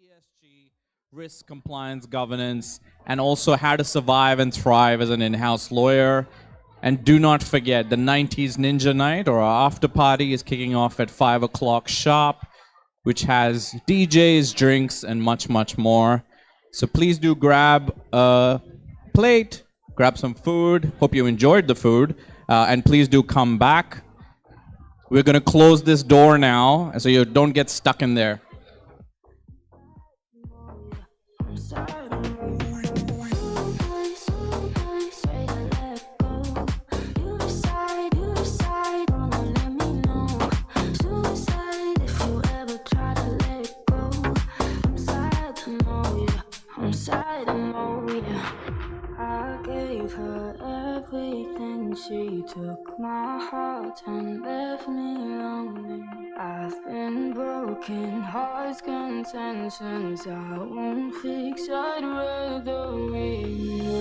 ESG, risk compliance governance, and also how to survive and thrive as an in-house lawyer. And do not forget, the 90s Ninja Night, or our after party, is kicking off at 5 o'clock sharp, which has DJs, drinks, and much, much more. So please do grab a plate, grab some food. Hope you enjoyed the food. And please do come back. We're going to close this door now, so you don't get stuck in there. She took my heart and left me lonely. I've been broken, heart's contentions I won't fix, I'd rather win.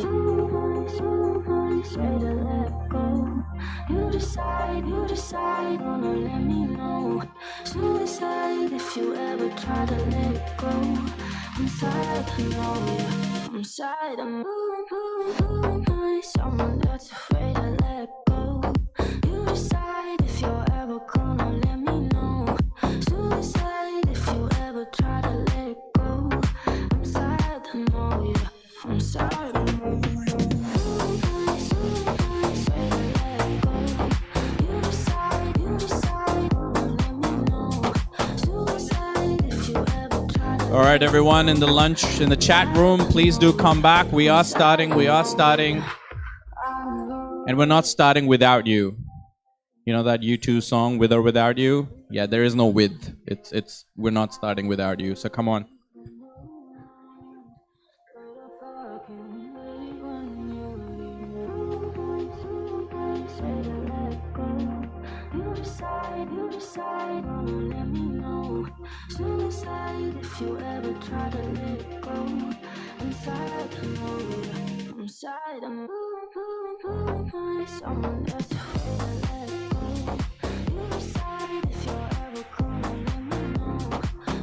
Straight to let go. You decide, wanna let me know. Suicide if you ever try to let go. I'm sad, I know, yeah. I'm sad, I'm someone that's afraid to let go. You decide if you're ever gonna let me know. Suicide if you ever try to let go. I'm sad, I know, yeah. I'm sad, I know. All right, everyone in the chat room, please do come back. We are starting. And we're not starting without you. You know that U2 song, With or Without You? Yeah, there is no with. We're not starting without you. So come on. You decide, wanna let me know. Suicide if you ever try to let go. I'm sad, I know, I'm sad, I'm someone that's afraid to let go. You decide if you're ever gonna let me know.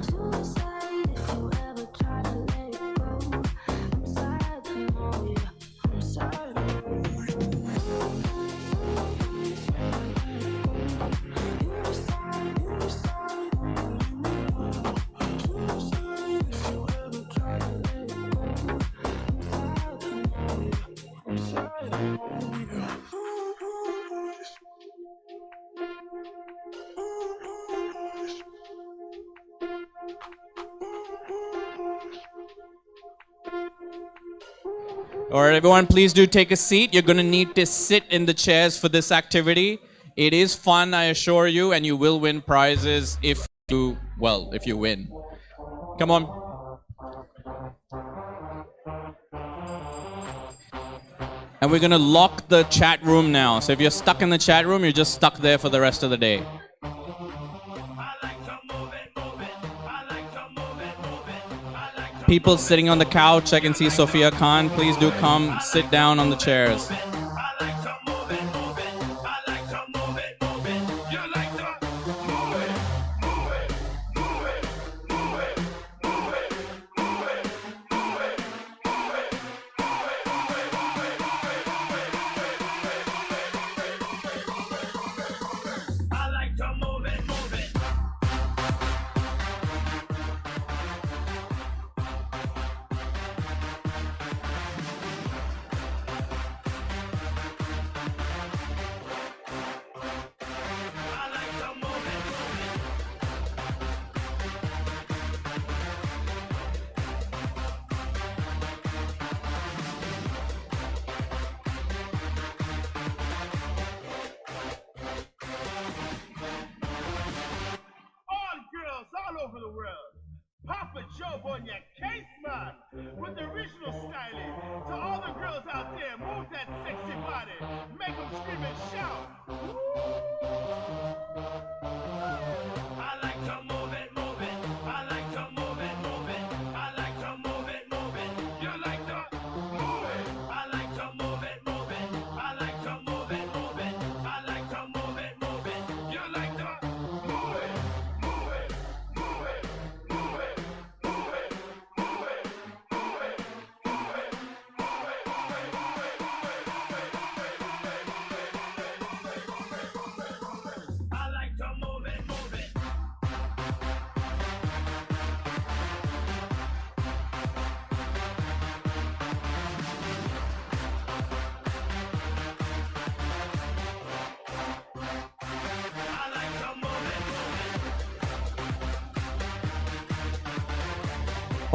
Suicide if you ever try to let go. I'm sad, I know, yeah, I'm sad, I know. All right, everyone, please do take a seat. You're going to need to sit in the chairs for this activity. It is fun, I assure you, and you will win prizes if you win. Come on. And we're going to lock the chat room now. So if you're stuck in the chat room, you're just stuck there for the rest of the day. People sitting on the couch, I can see Sophia Khan. Please do come sit down on the chairs.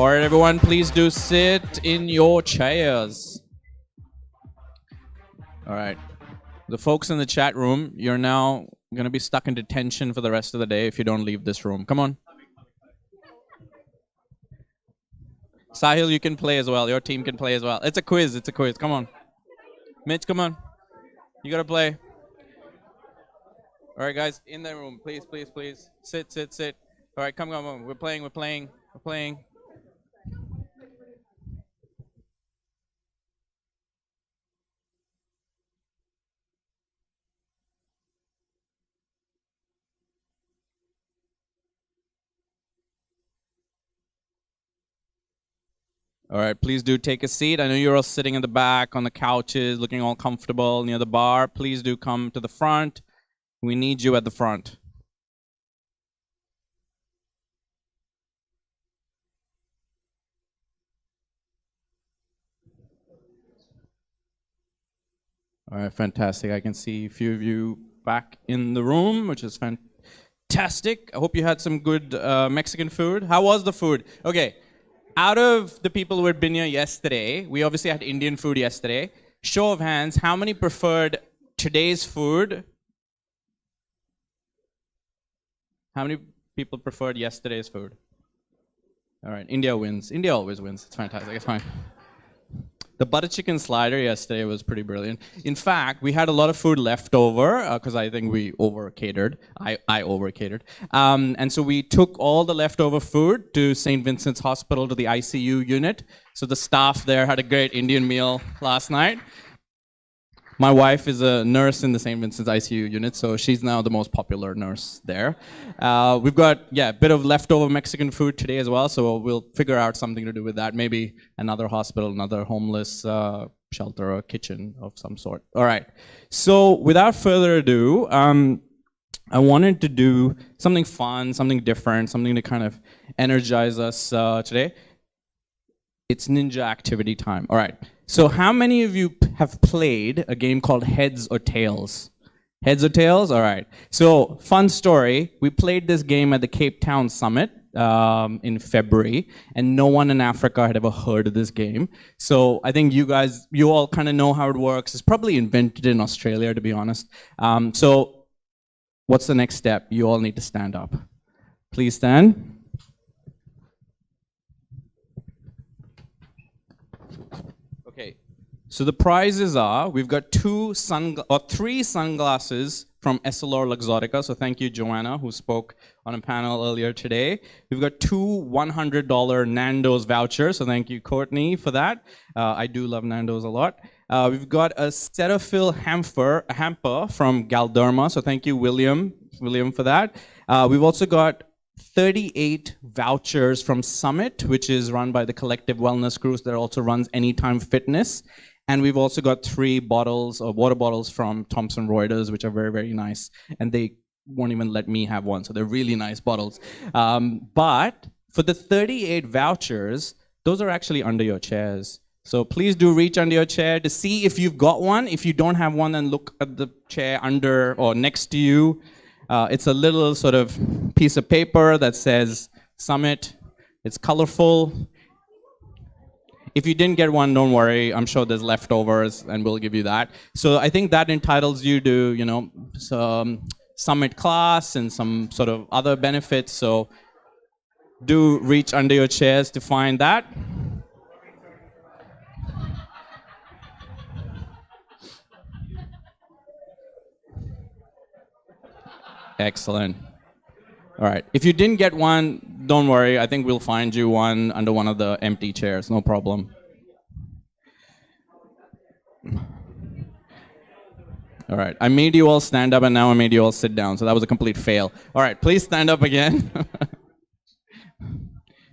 All right, everyone, please do sit in your chairs. All right. The folks in the chat room, you're now going to be stuck in detention for the rest of the day if you don't leave this room. Come on. Sahil, you can play as well. Your team can play as well. It's a quiz. It's a quiz. Come on. Mitch, come on. You got to play. All right, guys, in the room. Please, please, please. Sit, sit, sit. All right, come on. We're playing. We're playing. We're playing. All right, please do take a seat. I know you're all sitting in the back on the couches, looking all comfortable near the bar. Please do come to the front. We need you at the front. All right, fantastic. I can see a few of you back in the room, which is fantastic. I hope you had some good Mexican food. How was the food? Okay. Out of the people who had been here yesterday, we obviously had Indian food yesterday. Show of hands, how many preferred today's food? How many people preferred yesterday's food? All right, India wins. India always wins. It's fantastic. It's fine. The butter chicken slider yesterday was pretty brilliant. In fact, we had a lot of food left over because I think we over-catered. I over-catered. And so we took all the leftover food to St. Vincent's Hospital to the ICU unit. So the staff there had a great Indian meal last night. My wife is a nurse in the St. Vincent's ICU unit, so she's now the most popular nurse there. We've got, a bit of leftover Mexican food today as well, so we'll figure out something to do with that. Maybe another hospital, another homeless shelter or kitchen of some sort. All right, so without further ado, I wanted to do something fun, something different, something to kind of energize us today. It's ninja activity time. All right. So how many of you have played a game called Heads or Tails? Heads or Tails? All right. So fun story. We played this game at the Cape Town Summit in February, and no one in Africa had ever heard of this game. So I think you all kind of know how it works. It's probably invented in Australia, to be honest. So what's the next step? You all need to stand up. Please stand. Okay, so the prizes are, we've got three sunglasses from EssilorLuxottica. So thank you, Joanna, who spoke on a panel earlier today. We've got two $100 Nando's vouchers. So thank you, Courtney, for that. I do love Nando's a lot. We've got a Cetaphil hamper from Galderma. So thank you, William, for that. We've also got 38 vouchers from Summit, which is run by the Collective Wellness Cruise that also runs Anytime Fitness. And we've also got 3 bottles of water bottles from Thomson Reuters, which are very, very nice. And they won't even let me have one, so they're really nice bottles. But for the 38 vouchers, those are actually under your chairs. So please do reach under your chair to see if you've got one. If you don't have one, then look at the chair under or next to you. It's a little sort of piece of paper that says Summit. It's colorful. If you didn't get one, don't worry. I'm sure there's leftovers, and we'll give you that. So I think that entitles you to, some Summit class and some sort of other benefits. So do reach under your chairs to find that. Excellent. All right. If you didn't get one, don't worry. I think we'll find you one under one of the empty chairs. No problem. All right. I made you all stand up, and now I made you all sit down. So that was a complete fail. All right. Please stand up again.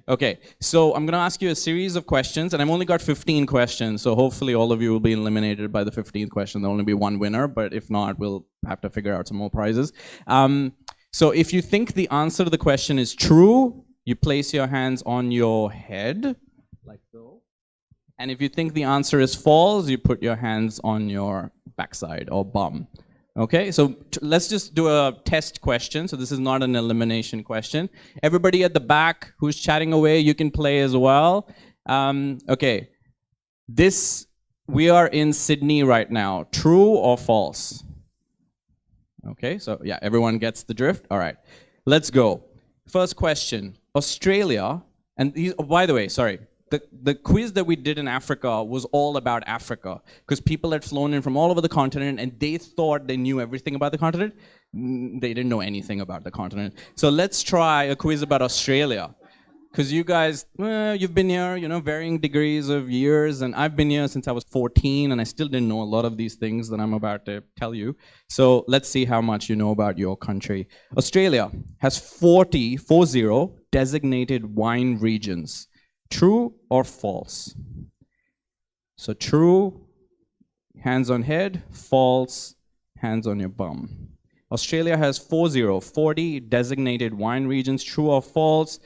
Okay. So I'm going to ask you a series of questions, and I've only got 15 questions. So hopefully all of you will be eliminated by the 15th question. There'll only be one winner, but if not, we'll have to figure out some more prizes. So if you think the answer to the question is true, you place your hands on your head, like so. And if you think the answer is false, you put your hands on your backside or bum. Okay, so let's just do a test question. So this is not an elimination question. Everybody at the back who's chatting away, you can play as well. Okay, we are in Sydney right now. True or false? Okay, so yeah, everyone gets the drift. All right, let's go. First question, Australia, and these, oh, by the way, sorry, the quiz that we did in Africa was all about Africa, because people had flown in from all over the continent and they thought they knew everything about the continent. They didn't know anything about the continent. So let's try a quiz about Australia. Because you guys, you've been here, you know, varying degrees of years, and I've been here since I was 14, and I still didn't know a lot of these things that I'm about to tell you. So let's see how much you know about your country. Australia has 40 designated wine regions. True or false? So true, hands on head. False, hands on your bum. Australia has 40 designated wine regions. True or false?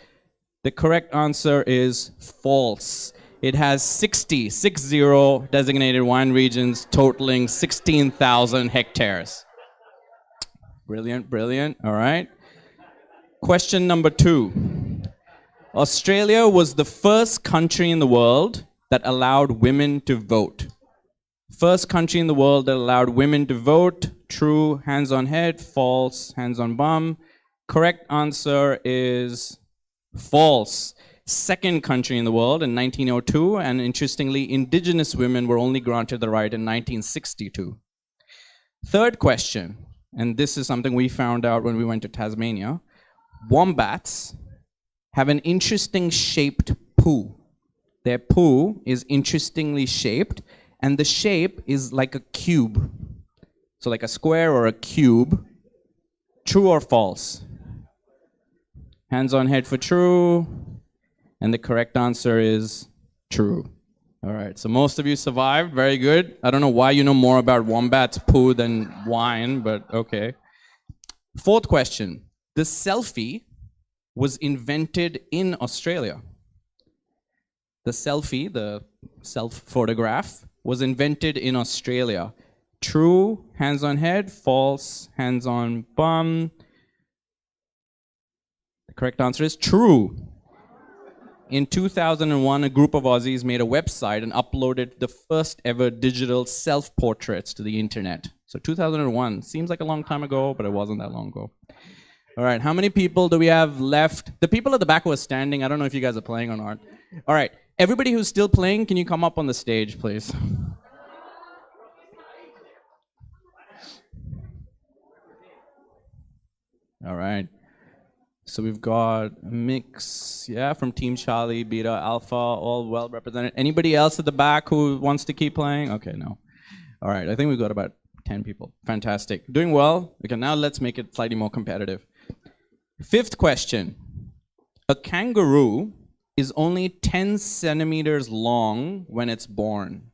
The correct answer is false. It has 60 designated wine regions totaling 16,000 hectares. Brilliant, brilliant. All right. Question number 2. Australia was the first country in the world that allowed women to vote. First country in the world that allowed women to vote. True, hands on head. False, hands on bum. Correct answer is false. Second country in the world in 1902, and interestingly, indigenous women were only granted the right in 1962. Third question, and this is something we found out when we went to Tasmania. Wombats have an interesting shaped poo. Their poo is interestingly shaped, and the shape is like a cube. So like a square or a cube. True or false? Hands on head for true. And the correct answer is true. All right, so most of you survived. Very good. I don't know why you know more about wombats poo than wine, but okay. Fourth question. The selfie was invented in Australia. The selfie, the self-photograph, was invented in Australia. True, hands on head. False, hands on bum. The correct answer is true. In 2001, a group of Aussies made a website and uploaded the first ever digital self-portraits to the internet. So 2001 seems like a long time ago, but it wasn't that long ago. All right, how many people do we have left? The people at the back who are standing, I don't know if you guys are playing or not. All right, everybody who's still playing, can you come up on the stage, please? All right. So we've got a mix, yeah, from Team Charlie, Beta, Alpha, all well represented. Anybody else at the back who wants to keep playing? Okay, no. All right, I think we've got about 10 people. Fantastic. Doing well. Okay, now let's make it slightly more competitive. Fifth question. A kangaroo is only 10 centimeters long when it's born.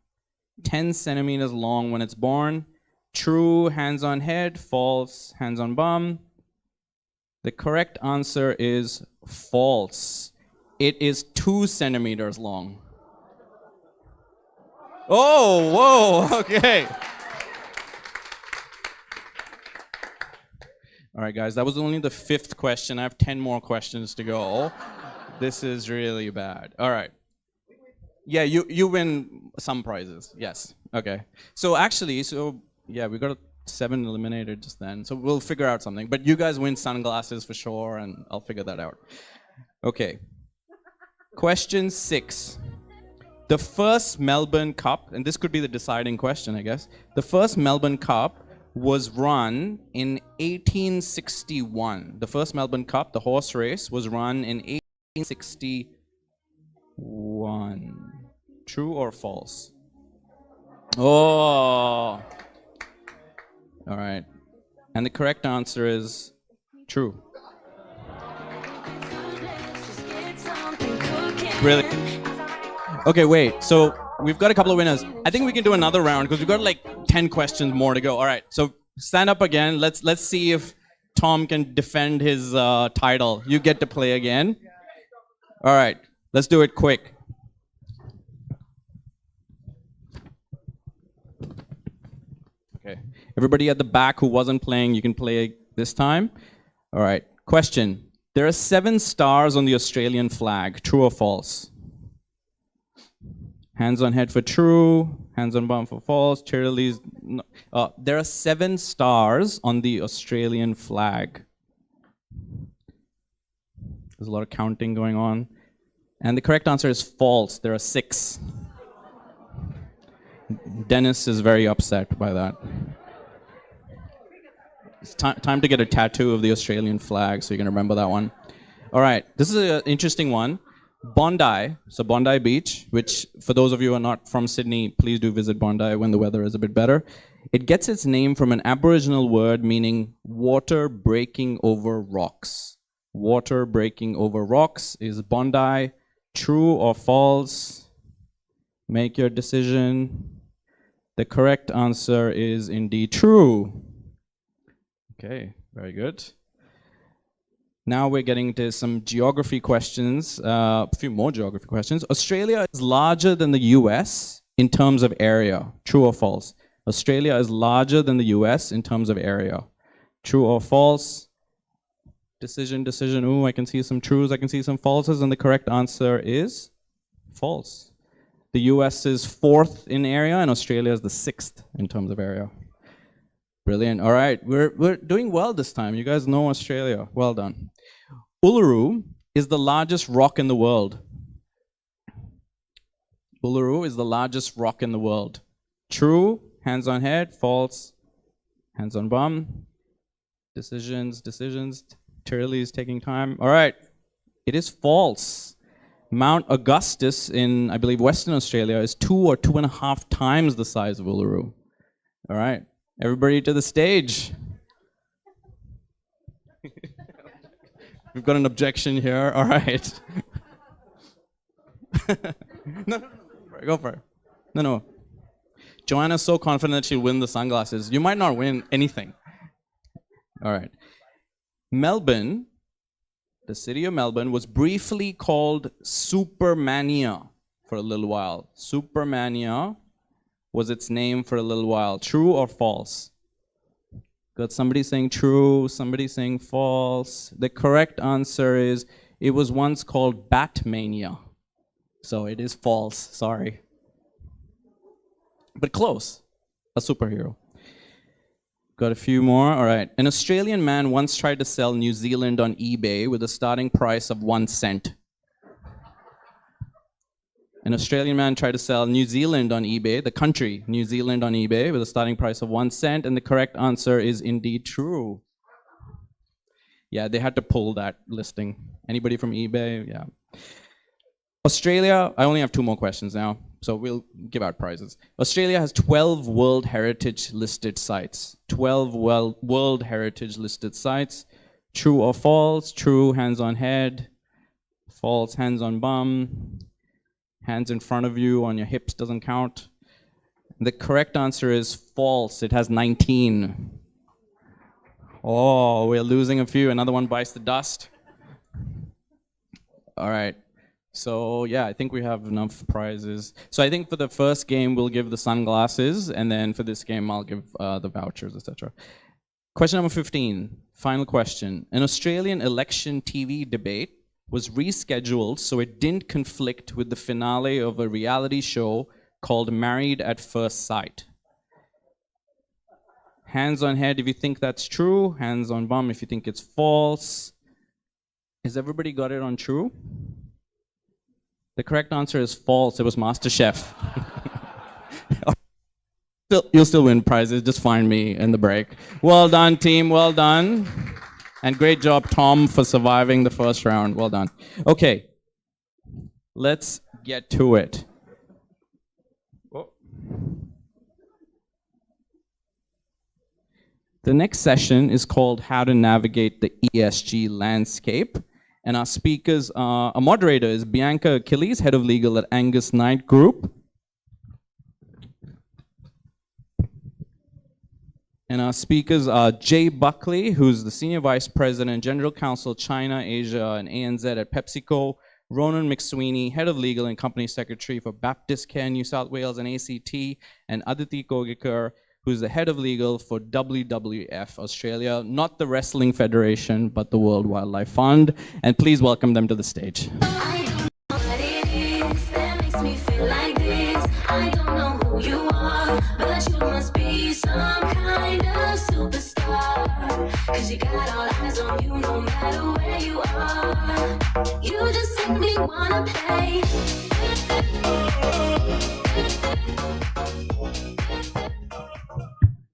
10 centimeters long when it's born. True, hands on head. False, hands on bum. The correct answer is false. It is 2 centimeters long. Oh, whoa, okay. All right, guys, that was only the 5th question. I have 10 more questions to go. This is really bad. All right. Yeah, you win some prizes. Yes. Okay. So actually, yeah, we got 7 eliminated just then. So we'll figure out something. But you guys win sunglasses for sure, and I'll figure that out. Okay. Question 6. The first Melbourne Cup, and this could be the deciding question, I guess. The first Melbourne Cup was run in 1861. The first Melbourne Cup, the horse race, was run in 1861. True or false? Oh. All right. And the correct answer is true. Brilliant. Okay, wait. So we've got a couple of winners. I think we can do another round because we've got like 10 questions more to go. All right. So stand up again. Let's see if Tom can defend his title. You get to play again. All right. Let's do it quick. Okay. Everybody at the back who wasn't playing, you can play this time. All right, question. There are 7 stars on the Australian flag, true or false? Hands on head for true, hands on bum for false, cheerleaders. No. There are 7 stars on the Australian flag. There's a lot of counting going on. And the correct answer is false. There are 6. Dennis is very upset by that. It's time to get a tattoo of the Australian flag so you can remember that one. All right, this is an interesting one. Bondi, so Bondi Beach, which for those of you who are not from Sydney, please do visit Bondi when the weather is a bit better. It gets its name from an Aboriginal word meaning water breaking over rocks. Water breaking over rocks. Is Bondi true or false? Make your decision. The correct answer is indeed true. Okay, very good. Now we're getting to some geography questions, a few more geography questions. Australia is larger than the US in terms of area. True or false? Australia is larger than the US in terms of area. True or false? Decision. Ooh, I can see some trues, I can see some falses, and the correct answer is false. The US is 4th in area, and Australia is the 6th in terms of area. Brilliant. All right, we're doing well this time. You guys know Australia. Well done. Uluru is the largest rock in the world. Uluru is the largest rock in the world. True, hands on head. False, hands on bum. Decisions. Turley is taking time. All right, it is false. Mount Augustus in, I believe, Western Australia is 2 or 2.5 times the size of Uluru. All right, everybody to the stage. We've got an objection here. All right. No, go for it. No. Joanna's so confident she'll win the sunglasses. You might not win anything. All right. Melbourne, the city of Melbourne, was briefly called Supermania for a little while. Supermania was its name for a little while. True or false? Got somebody saying true, somebody saying false. The correct answer is it was once called Batmania. So it is false, sorry. But close, a superhero. Got a few more, all right. An Australian man once tried to sell New Zealand on eBay with a starting price of 1 cent. An Australian man tried to sell New Zealand on eBay, the country New Zealand on eBay, with a starting price of 1 cent, and the correct answer is indeed true. Yeah, they had to pull that listing. Anybody from eBay? Yeah. Australia, I only have 2 more questions now, so we'll give out prizes. Australia has 12 World Heritage listed sites. 12 World Heritage listed sites. True or false? True, hands on head. False, hands on bum. Hands in front of you on your hips doesn't count. The correct answer is false. It has 19. Oh, we're losing a few. Another one bites the dust. All right. So yeah, I think we have enough prizes. So I think for the first game, we'll give the sunglasses, and then for this game, I'll give the vouchers, etc. Question number 15, final question. An Australian election TV debate was rescheduled so it didn't conflict with the finale of a reality show called Married at First Sight. Hands on head if you think that's true, hands on bum if you think it's false. Has everybody got it on true? The correct answer is false. It was MasterChef. You'll still win prizes. Just find me in the break. Well done, team. Well done. And great job, Tom, for surviving the first round. Well done. Okay. Let's get to it. The next session is called How to Navigate the ESG Landscape. And our speakers, our moderator is Bianca Achilles, Head of Legal at Angus Knight Group. And our speakers are Jay Buckley, who's the Senior Vice President, General Counsel, China, Asia, and ANZ at PepsiCo. Ronan McSweeney, Head of Legal and Company Secretary for Baptist Care New South Wales and ACT. And Aditi Kogikar, who's the head of legal for WWF Australia, not the Wrestling Federation, but the World Wildlife Fund. And please welcome them to the stage. I don't know what it is that makes me feel like this. I don't know who you are, but you must be some kind of superstar. 'Cause you got all eyes on you no matter where you are. You just make me wanna play.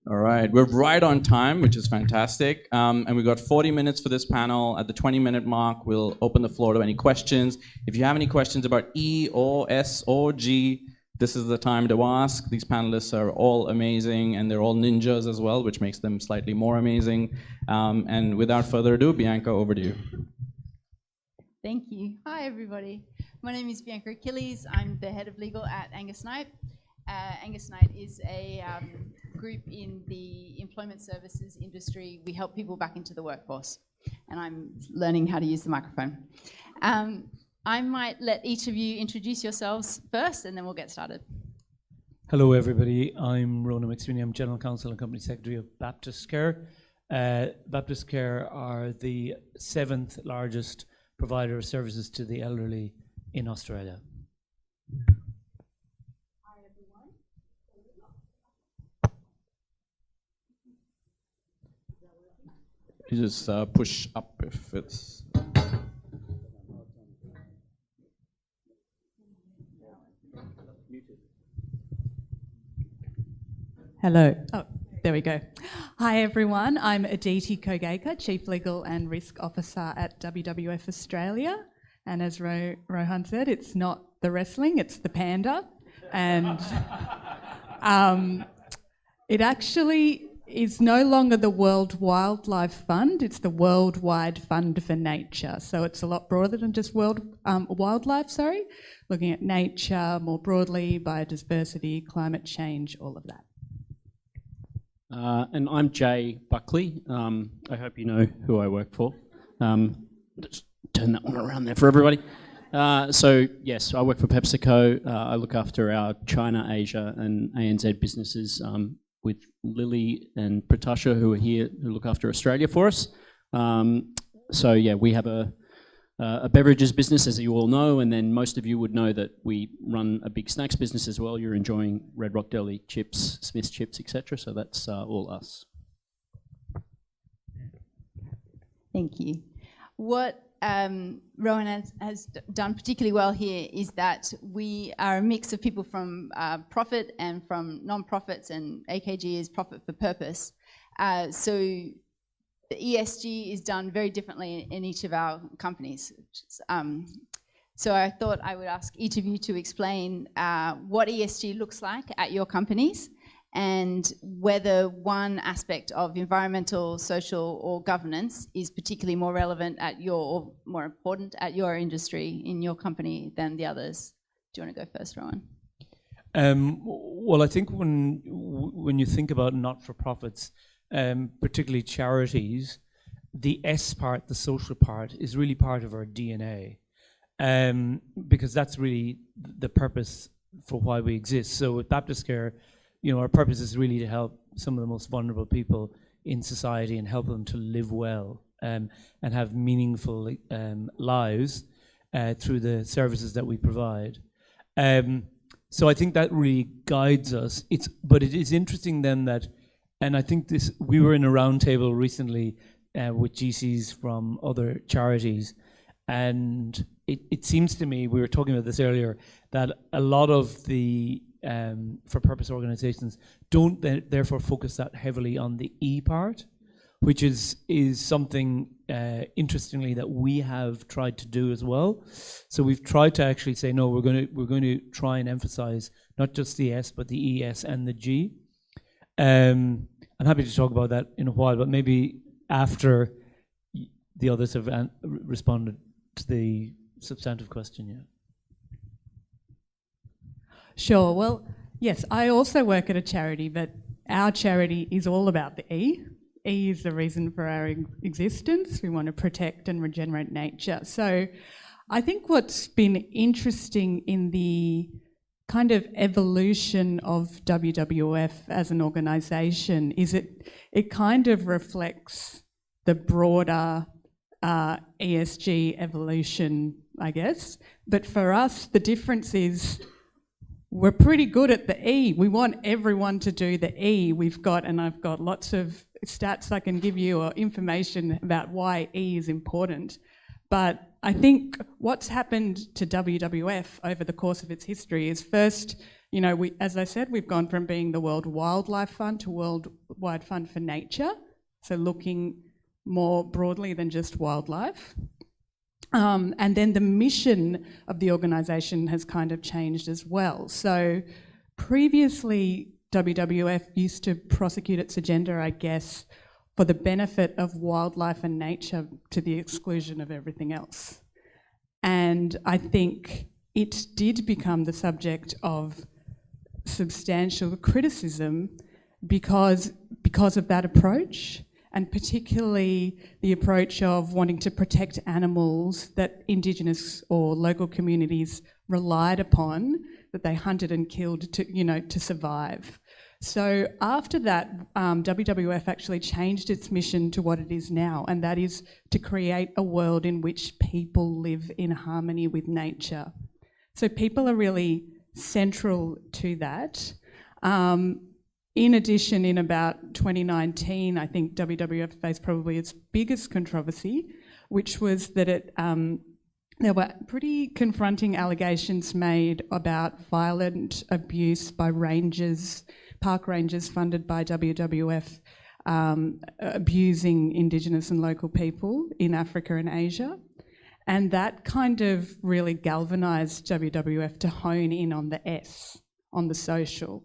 All right, we're right on time, which is fantastic. And we've got 40 minutes for this panel. At the 20-minute mark, we'll open the floor to any questions. If you have any questions about E or S or G, this is the time to ask. These panelists are all amazing, and they're all ninjas as well, which makes them slightly more amazing. And without further ado, Bianca, over to you. Thank you. Hi, everybody. My name is Bianca Achilles. I'm the head of legal at Angus Knight. Angus Knight is a group in the employment services industry. We help people back into the workforce. And I'm learning how to use the microphone. I might let each of you introduce yourselves first, and then we'll get started. Hello, everybody. I'm Rona McSweeney. I'm General Counsel and Company Secretary of Baptist Care. Baptist Care are the 7th largest provider of services to the elderly in Australia. Hi, everyone. You just push up if it's... Hello. Oh, there we go. Hi, everyone. I'm Aditi Kogeka, Chief Legal and Risk Officer at WWF Australia. And as Rohan said, it's not the wrestling, it's the panda. And it actually is no longer the World Wildlife Fund, it's the Worldwide Fund for Nature. So it's a lot broader than just wildlife, looking at nature more broadly, biodiversity, climate change, all of that. And I'm Jay Buckley. I hope you know who I work for. Just turn that one around there for everybody. So yes, I work for PepsiCo. I look after our China, Asia and ANZ businesses with Lily and Pratasha, who are here, who look after Australia for us. So yeah, we have a beverages business, as you all know, and then most of you would know that we run a big snacks business as well. You're enjoying Red Rock Deli chips, Smith's chips, etc. So that's all us. Thank you. What Rohan has done particularly well here is that we are a mix of people from profit and from non-profits, and AKG is profit for purpose. So the ESG is done very differently in each of our companies. So I thought I would ask each of you to explain what ESG looks like at your companies, and whether one aspect of environmental, social, or governance is particularly more relevant at your, or more important at your industry in your company than the others. Do you want to go first, Rowan? Well, I think when you think about not-for-profits, particularly charities, the S part, the social part, is really part of our DNA, because that's really the purpose for why we exist. So with Baptist Care, our purpose is really to help some of the most vulnerable people in society and help them to live well and have meaningful lives through the services that we provide. So I think that really guides us. But it is interesting then that, and I think we were in a roundtable recently with GCs from other charities, and it seems to me, we were talking about this earlier, that a lot of the for-purpose organizations don't therefore focus that heavily on the E part, which is something interestingly that we have tried to do as well. So we've tried to actually say, no, we're going to try and emphasize not just the S, but the E, S, and the G. I'm happy to talk about that in a while, but maybe after the others have responded to the substantive question, yeah. Sure. Well, yes, I also work at a charity, but our charity is all about the E. E is the reason for our existence. We want to protect and regenerate nature. So I think what's been interesting in the kind of evolution of WWF as an organisation is it kind of reflects the broader ESG evolution, I guess. But for us, the difference is we're pretty good at the E. We want everyone to do the E. I've got lots of stats I can give you or information about why E is important. But I think what's happened to WWF over the course of its history is first, as I said, we've gone from being the World Wildlife Fund to Worldwide Fund for Nature, so looking more broadly than just wildlife. And then the mission of the organisation has kind of changed as well. So previously, WWF used to prosecute its agenda, I guess, for the benefit of wildlife and nature to the exclusion of everything else. And I think it did become the subject of substantial criticism because of that approach, and particularly the approach of wanting to protect animals that Indigenous or local communities relied upon, that they hunted and killed to survive. So after that, WWF actually changed its mission to what it is now, and that is to create a world in which people live in harmony with nature. So people are really central to that. In addition, in about 2019, I think WWF faced probably its biggest controversy, which was that there were pretty confronting allegations made about violent abuse by park rangers funded by WWF, abusing Indigenous and local people in Africa and Asia. And that kind of really galvanised WWF to hone in on the S, on the social.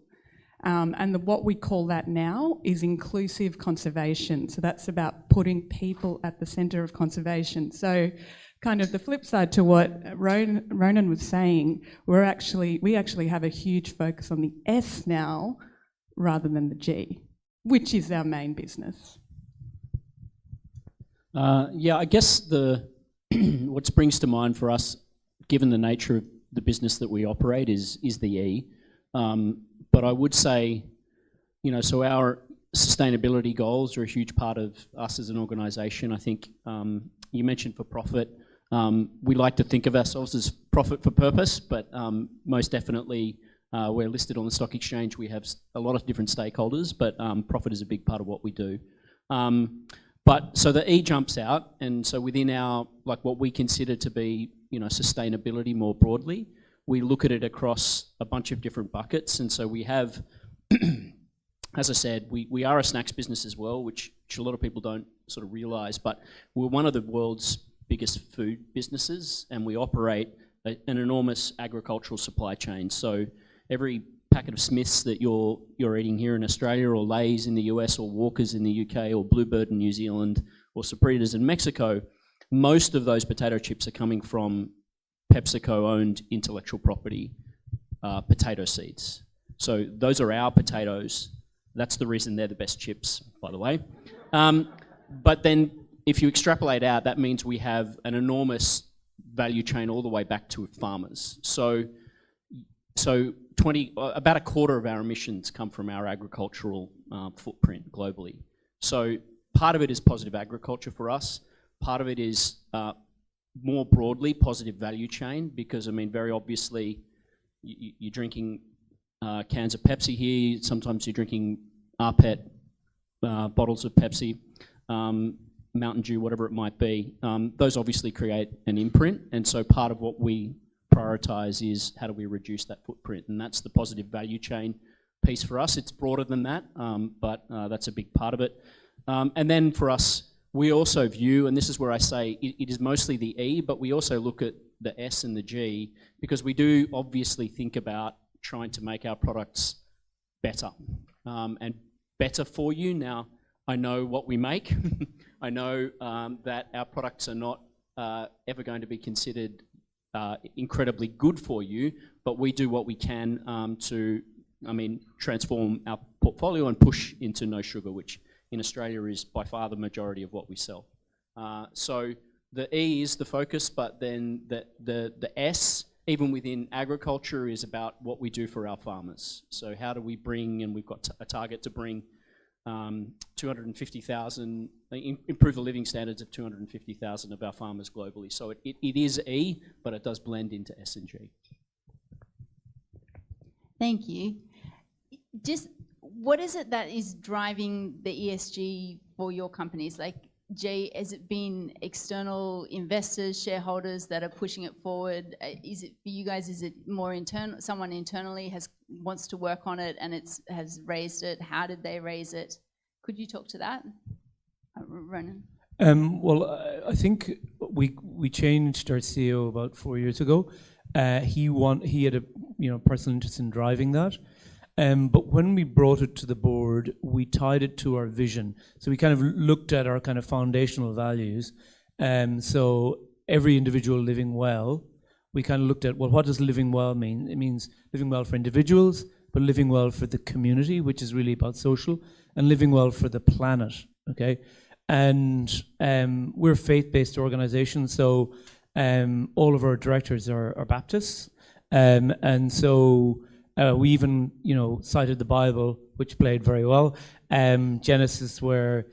And what we call that now is inclusive conservation. So that's about putting people at the centre of conservation. So kind of the flip side to what Ronan was saying, we actually have a huge focus on the S now rather than the G, which is our main business. Yeah, I guess what springs to mind for us, given the nature of the business that we operate, is the E. But I would say, so our sustainability goals are a huge part of us as an organisation. I think you mentioned for profit. We like to think of ourselves as profit for purpose, but most definitely we're listed on the stock exchange. We have a lot of different stakeholders, but profit is a big part of what we do. But so the E jumps out, and so within our, what we consider to be, sustainability more broadly, we look at it across a bunch of different buckets. And so we have, as I said, we are a snacks business as well, which a lot of people don't sort of realise, but we're one of the world's biggest food businesses, and we operate an enormous agricultural supply chain. So every packet of Smiths that you're eating here in Australia, or Lay's in the US, or Walker's in the UK, or Bluebird in New Zealand, or Sabritas in Mexico, most of those potato chips are coming from PepsiCo-owned intellectual property potato seeds. So those are our potatoes. That's the reason they're the best chips, by the way. But then if you extrapolate out, that means we have an enormous value chain all the way back to farmers. So about a quarter of our emissions come from our agricultural footprint globally. So part of it is positive agriculture for us. Part of it is more broadly positive value chain, because very obviously you're drinking cans of Pepsi here. Sometimes you're drinking rPET bottles of Pepsi, Mountain Dew, whatever it might be. Those obviously create an imprint, and so part of what we prioritise is how do we reduce that footprint, and that's the positive value chain piece for us. It's broader than that, but that's a big part of it. And then for us, we also view, and this is where I say it is mostly the E, but we also look at the S and the G, because we do obviously think about trying to make our products better, and better for you. Now, I know what we make. I know that our products are not ever going to be considered incredibly good for you, but we do what we can to, transform our portfolio and push into no sugar, which in Australia is by far the majority of what we sell. So the E is the focus, but then the S even within agriculture, is about what we do for our farmers. So how do we bring, and we've got a target to bring 250,000, improve the living standards of 250,000 of our farmers globally. So it is E, but it does blend into S and G. Thank you. Just what is it that is driving the ESG for your companies? Like, Jay, has it been external investors, shareholders that are pushing it forward? Is it for you guys? Is it more internal? Someone internally wants to work on it and has raised it. How did they raise it? Could you talk to that, Ronan? Well, I think we changed our CEO about 4 years ago. He had a personal interest in driving that. But when we brought it to the board, we tied it to our vision. So we kind of looked at our kind of foundational values. So every individual living well, we kind of looked at, well, what does living well mean? It means living well for individuals, but living well for the community, which is really about social, and living well for the planet, okay? And we're a faith-based organization, so all of our directors are Baptists. And so we even, cited the Bible, which played very well. Genesis, where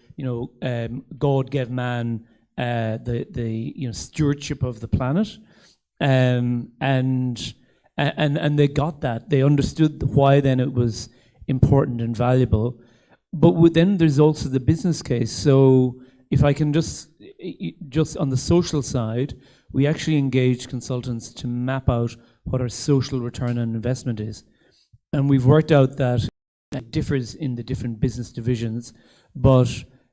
God gave man the stewardship of the planet, and they got that. They understood why then it was important and valuable. But then there's also the business case. So if I can just on the social side, we actually engage consultants to map out what our social return on investment is. And we've worked out that it differs in the different business divisions, but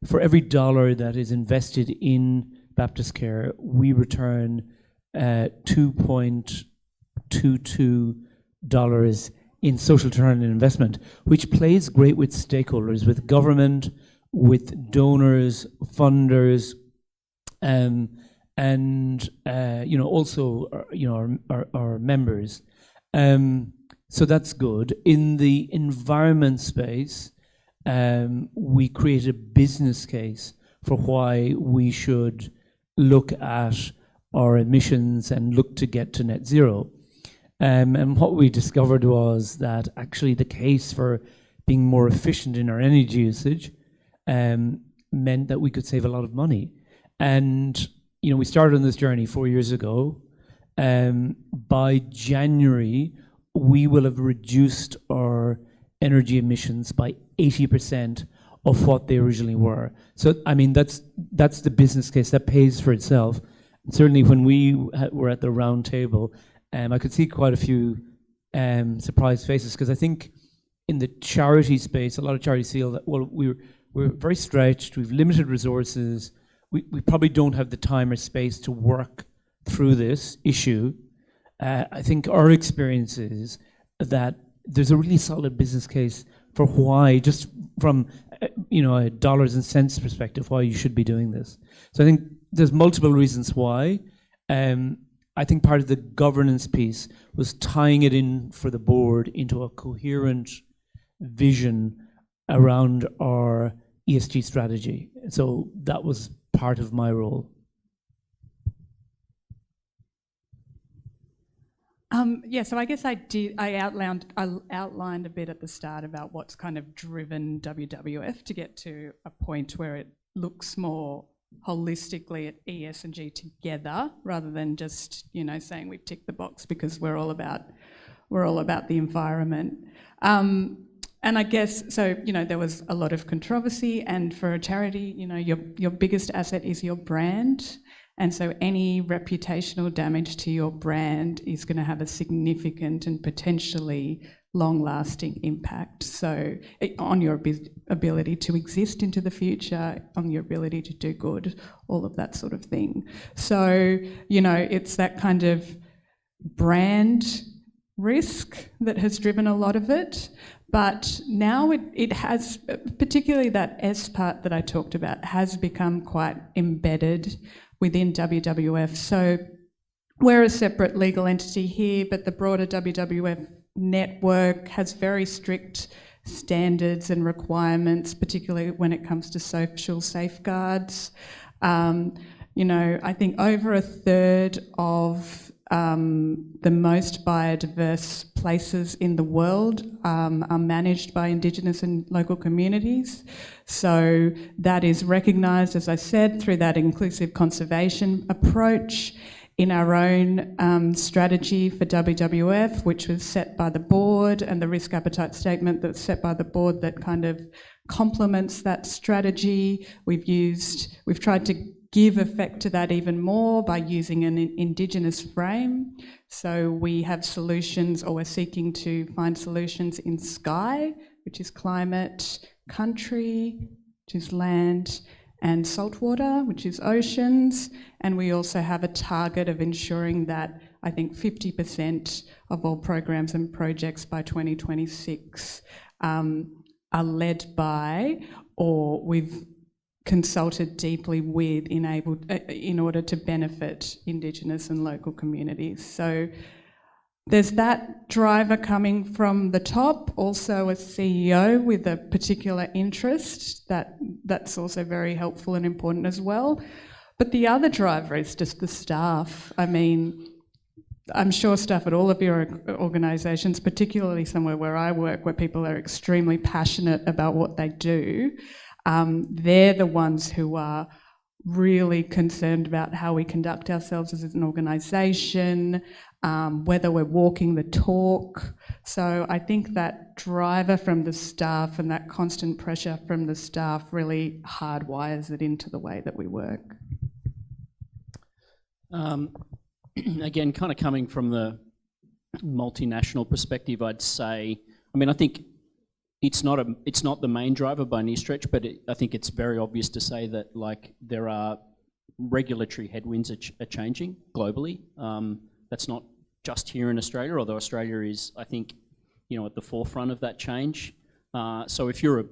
for every dollar that is invested in Baptist Care, we return $2.22 in social return on investment, which plays great with stakeholders, with government, with donors, funders, and also our members. So that's good. In the environment space, we create a business case for why we should look at our emissions and look to get to net zero. And what we discovered was that actually the case for being more efficient in our energy usage meant that we could save a lot of money. And we started on this journey 4 years ago. By January, we will have reduced our energy emissions by 80% of what they originally were. So, I mean, that's the business case that pays for itself. And certainly, when we were at the round table, I could see quite a few surprised faces, because I think in the charity space, a lot of charities feel that, well, we're very stretched, we've limited resources, we probably don't have the time or space to work through this issue. I think our experience is that there's a really solid business case for why, just from a dollars and cents perspective, why you should be doing this. So I think there's multiple reasons why. I think part of the governance piece was tying it in for the board into a coherent vision around our ESG strategy. So that was part of my role. So I guess I outlined a bit at the start about what's kind of driven WWF to get to a point where it looks more holistically at ES and G together, rather than just saying we've ticked the box because we're all about the environment. And I guess so. There was a lot of controversy, and for a charity, your biggest asset is your brand. And so any reputational damage to your brand is going to have a significant and potentially long-lasting impact. So on your ability to exist into the future, on your ability to do good, all of that sort of thing. So, it's that kind of brand risk that has driven a lot of it. But now it has, particularly that S part that I talked about, has become quite embedded within WWF. So we're a separate legal entity here, but the broader WWF network has very strict standards and requirements, particularly when it comes to social safeguards. I think over a third of the most biodiverse places in the world are managed by Indigenous and local communities. So that is recognised, as I said, through that inclusive conservation approach. In our own strategy for WWF, which was set by the board, and the risk appetite statement that's set by the board that kind of complements that strategy. We've tried to give effect to that even more by using an Indigenous frame. So we have solutions, or we're seeking to find solutions in sky, which is climate, country, which is land, and saltwater, which is oceans. And we also have a target of ensuring that I think 50% of all programs and projects by 2026 are led by, or we've consulted deeply with, in order to benefit Indigenous and local communities. So there's that driver coming from the top, also a CEO with a particular interest, that's also very helpful and important as well. But the other driver is just the staff. I mean, I'm sure staff at all of your organisations, particularly somewhere where I work, where people are extremely passionate about what they do, they're the ones who are really concerned about how we conduct ourselves as an organisation, whether we're walking the talk. So I think that driver from the staff and that constant pressure from the staff really hardwires it into the way that we work. Again, kind of coming from the multinational perspective, I'd say, I mean, I think it's not the main driver by any stretch, but I think it's very obvious to say that, like, there are regulatory headwinds are changing globally. That's not just here in Australia, although Australia is, I think, at the forefront of that change. So if you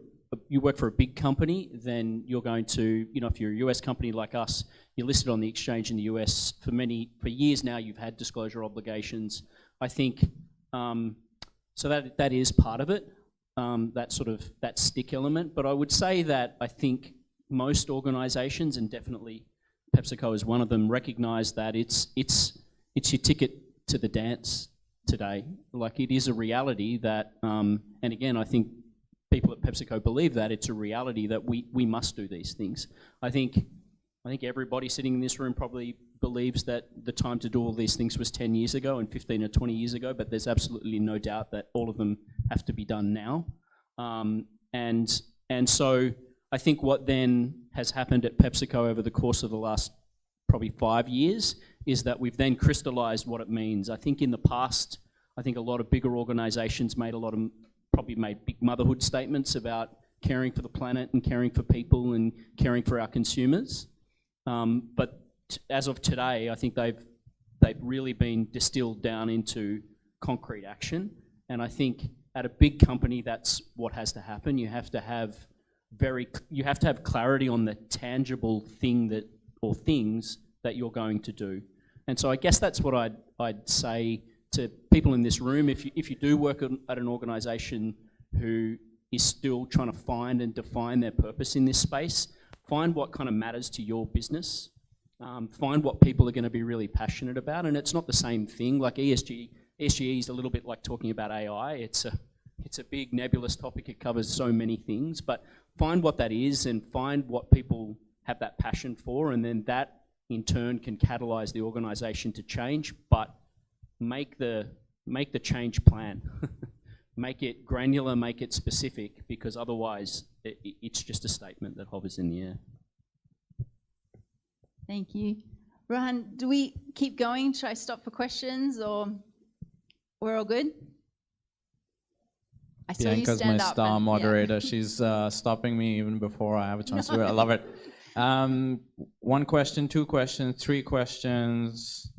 work for a big company, then you're going to, if you're a US company like us, you're listed on the exchange in the US for years now. You've had disclosure obligations. I think so that is part of it. That stick element. But I would say that I think most organisations, and definitely PepsiCo is one of them, recognise that it's your ticket to the dance today. Like, it is a reality that, and again, I think people at PepsiCo believe that it's a reality that we must do these things. I think everybody sitting in this room probably believes that the time to do all these things was 10 years ago and 15 or 20 years ago, but there's absolutely no doubt that all of them have to be done now. And so I think what then has happened at PepsiCo over the course of the last probably 5 years is that we've then crystallized what it means. I think in the past, I think a lot of bigger organizations probably made big motherhood statements about caring for the planet and caring for people and caring for our consumers. But as of today, I think they've really been distilled down into concrete action. And I think at a big company, that's what has to happen. You have to have clarity on the tangible thing or things that you're going to do. And so I guess that's what I'd say to people in this room. If you do work at an organisation who is still trying to find and define their purpose in this space, find what kind of matters to your business. Find what people are going to be really passionate about. And it's not the same thing. Like ESG is a little bit like talking about AI. It's a big nebulous topic. It covers so many things. But find what that is and find what people have that passion for, and then that in turn can catalyse the organisation to change. But make the change plan. Make it granular, make it specific, because otherwise it's just a statement that hovers in the air. Thank you. Rohan, do we keep going? Should I stop for questions, or we're all good? I saw you Bianca's my stand up. star moderator. She's stopping me even before I have a chance to do it. I love it. One question, two questions, three questions.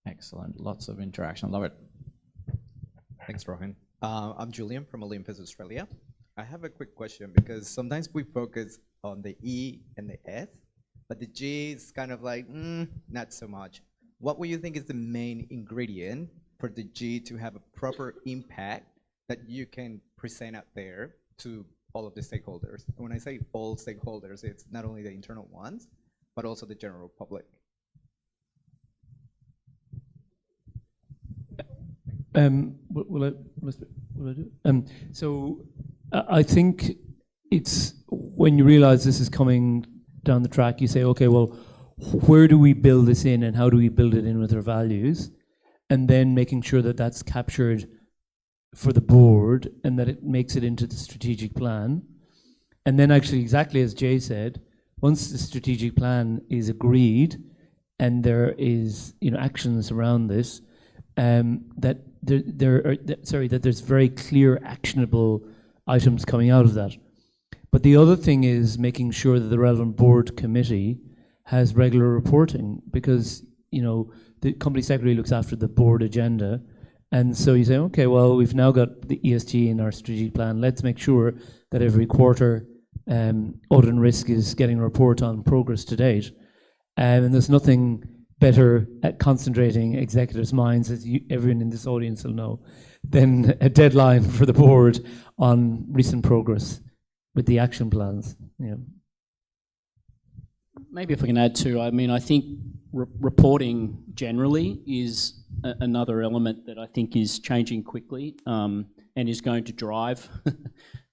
Excellent. Lots of interaction. Love it. Thanks, Rohan. I'm Julian from Olympus, Australia. I have a quick question, because sometimes we focus on the E and the S, but the G is kind of like, not so much. What would you think is the main ingredient for the G to have a proper impact that you can present out there to all of the stakeholders? And when I say all stakeholders, it's not only the internal ones, but also the general public. Will I do? So I think it's when you realize this is coming down the track, you say, okay, well, where do we build this in and how do we build it in with our values? And then making sure that that's captured for the board and that it makes it into the strategic plan. And then actually, exactly as Jay said, once the strategic plan is agreed and there is, actions around this, that there's very clear actionable items coming out of that. But the other thing is making sure that the relevant board committee has regular reporting, because the company secretary looks after the board agenda, and so you say, okay, well, we've now got the ESG in our strategic plan. Let's make sure that every quarter audit and risk is getting a report on progress to date. And there's nothing better at concentrating executives' minds, as everyone in this audience will know, than a deadline for the board on recent progress with the action plans. Yeah. Maybe if I can add to, I think reporting generally is another element that I think is changing quickly and is going to drive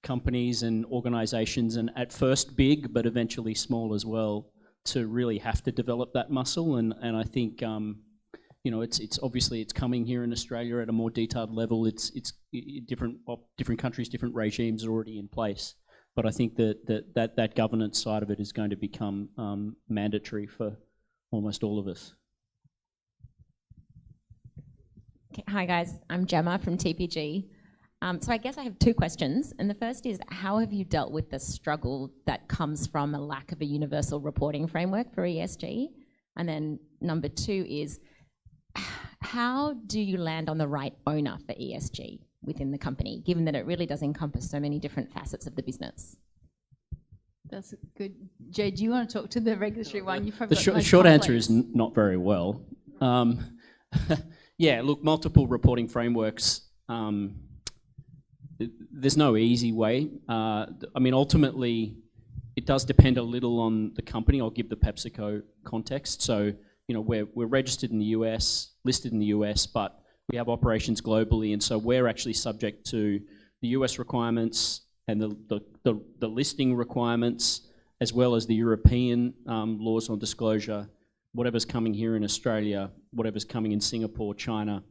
companies and organisations, and at first big, but eventually small as well, to really have to develop that muscle. And I think it's obviously it's coming here in Australia at a more detailed level. It's different countries, different regimes are already in place. But I think that governance side of it is going to become mandatory for almost all of us. Okay, hi guys, I'm Gemma from TPG. So I guess I have two questions. And the first is, how have you dealt with the struggle that comes from a lack of a universal reporting framework for ESG? And then number two is, how do you land on the right owner for ESG within the company, given that it really does encompass so many different facets of the business? That's good. Jay, do you want to talk to the regulatory one? You've probably The got the most short complex. answer is not very well. Yeah, look, multiple reporting frameworks. There's no easy way. Ultimately, it does depend a little on the company. I'll give the PepsiCo context. So, we're registered in the US, listed in the US, but we have operations globally, and so we're actually subject to the US requirements and the listing requirements, as well as the European laws on disclosure, whatever's coming here in Australia, whatever's coming in Singapore, China,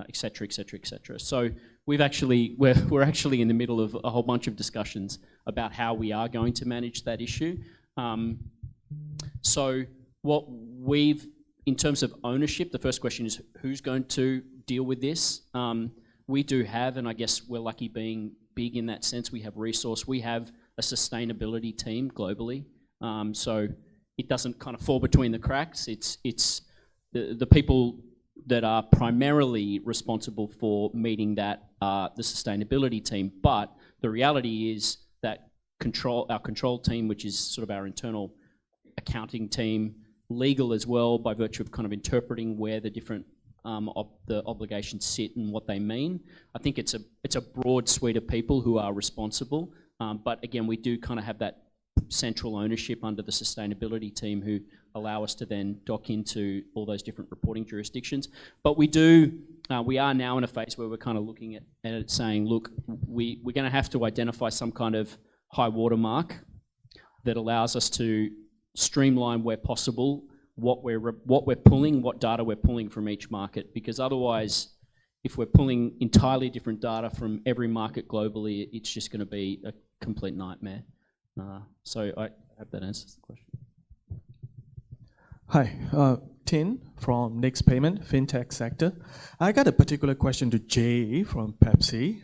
et cetera, et cetera, et cetera. So we're actually in the middle of a whole bunch of discussions about how we are going to manage that issue. So what in terms of ownership, the first question is who's going to deal with this? We do have, and I guess we're lucky being big in that sense, we have resource. We have a sustainability team globally. So it doesn't kind of fall between the cracks. It's the people that are primarily responsible for meeting that are the sustainability team. But the reality is that our control team, which is sort of our internal accounting team, legal as well, by virtue of kind of interpreting where the different the obligations sit and what they mean. I think it's a broad suite of people who are responsible. But again, we do kind of have that central ownership under the sustainability team who allow us to then dock into all those different reporting jurisdictions. But we are now in a phase where we're kind of looking at it saying, look, we're going to have to identify some kind of high watermark that allows us to streamline where possible what we're pulling, what data we're pulling from each market, because otherwise, if we're pulling entirely different data from every market globally, it's just going to be a complete nightmare. So I hope that answers the question. Hi, Tin from Next Payment, FinTech sector. I got a particular question to Jay from Pepsi.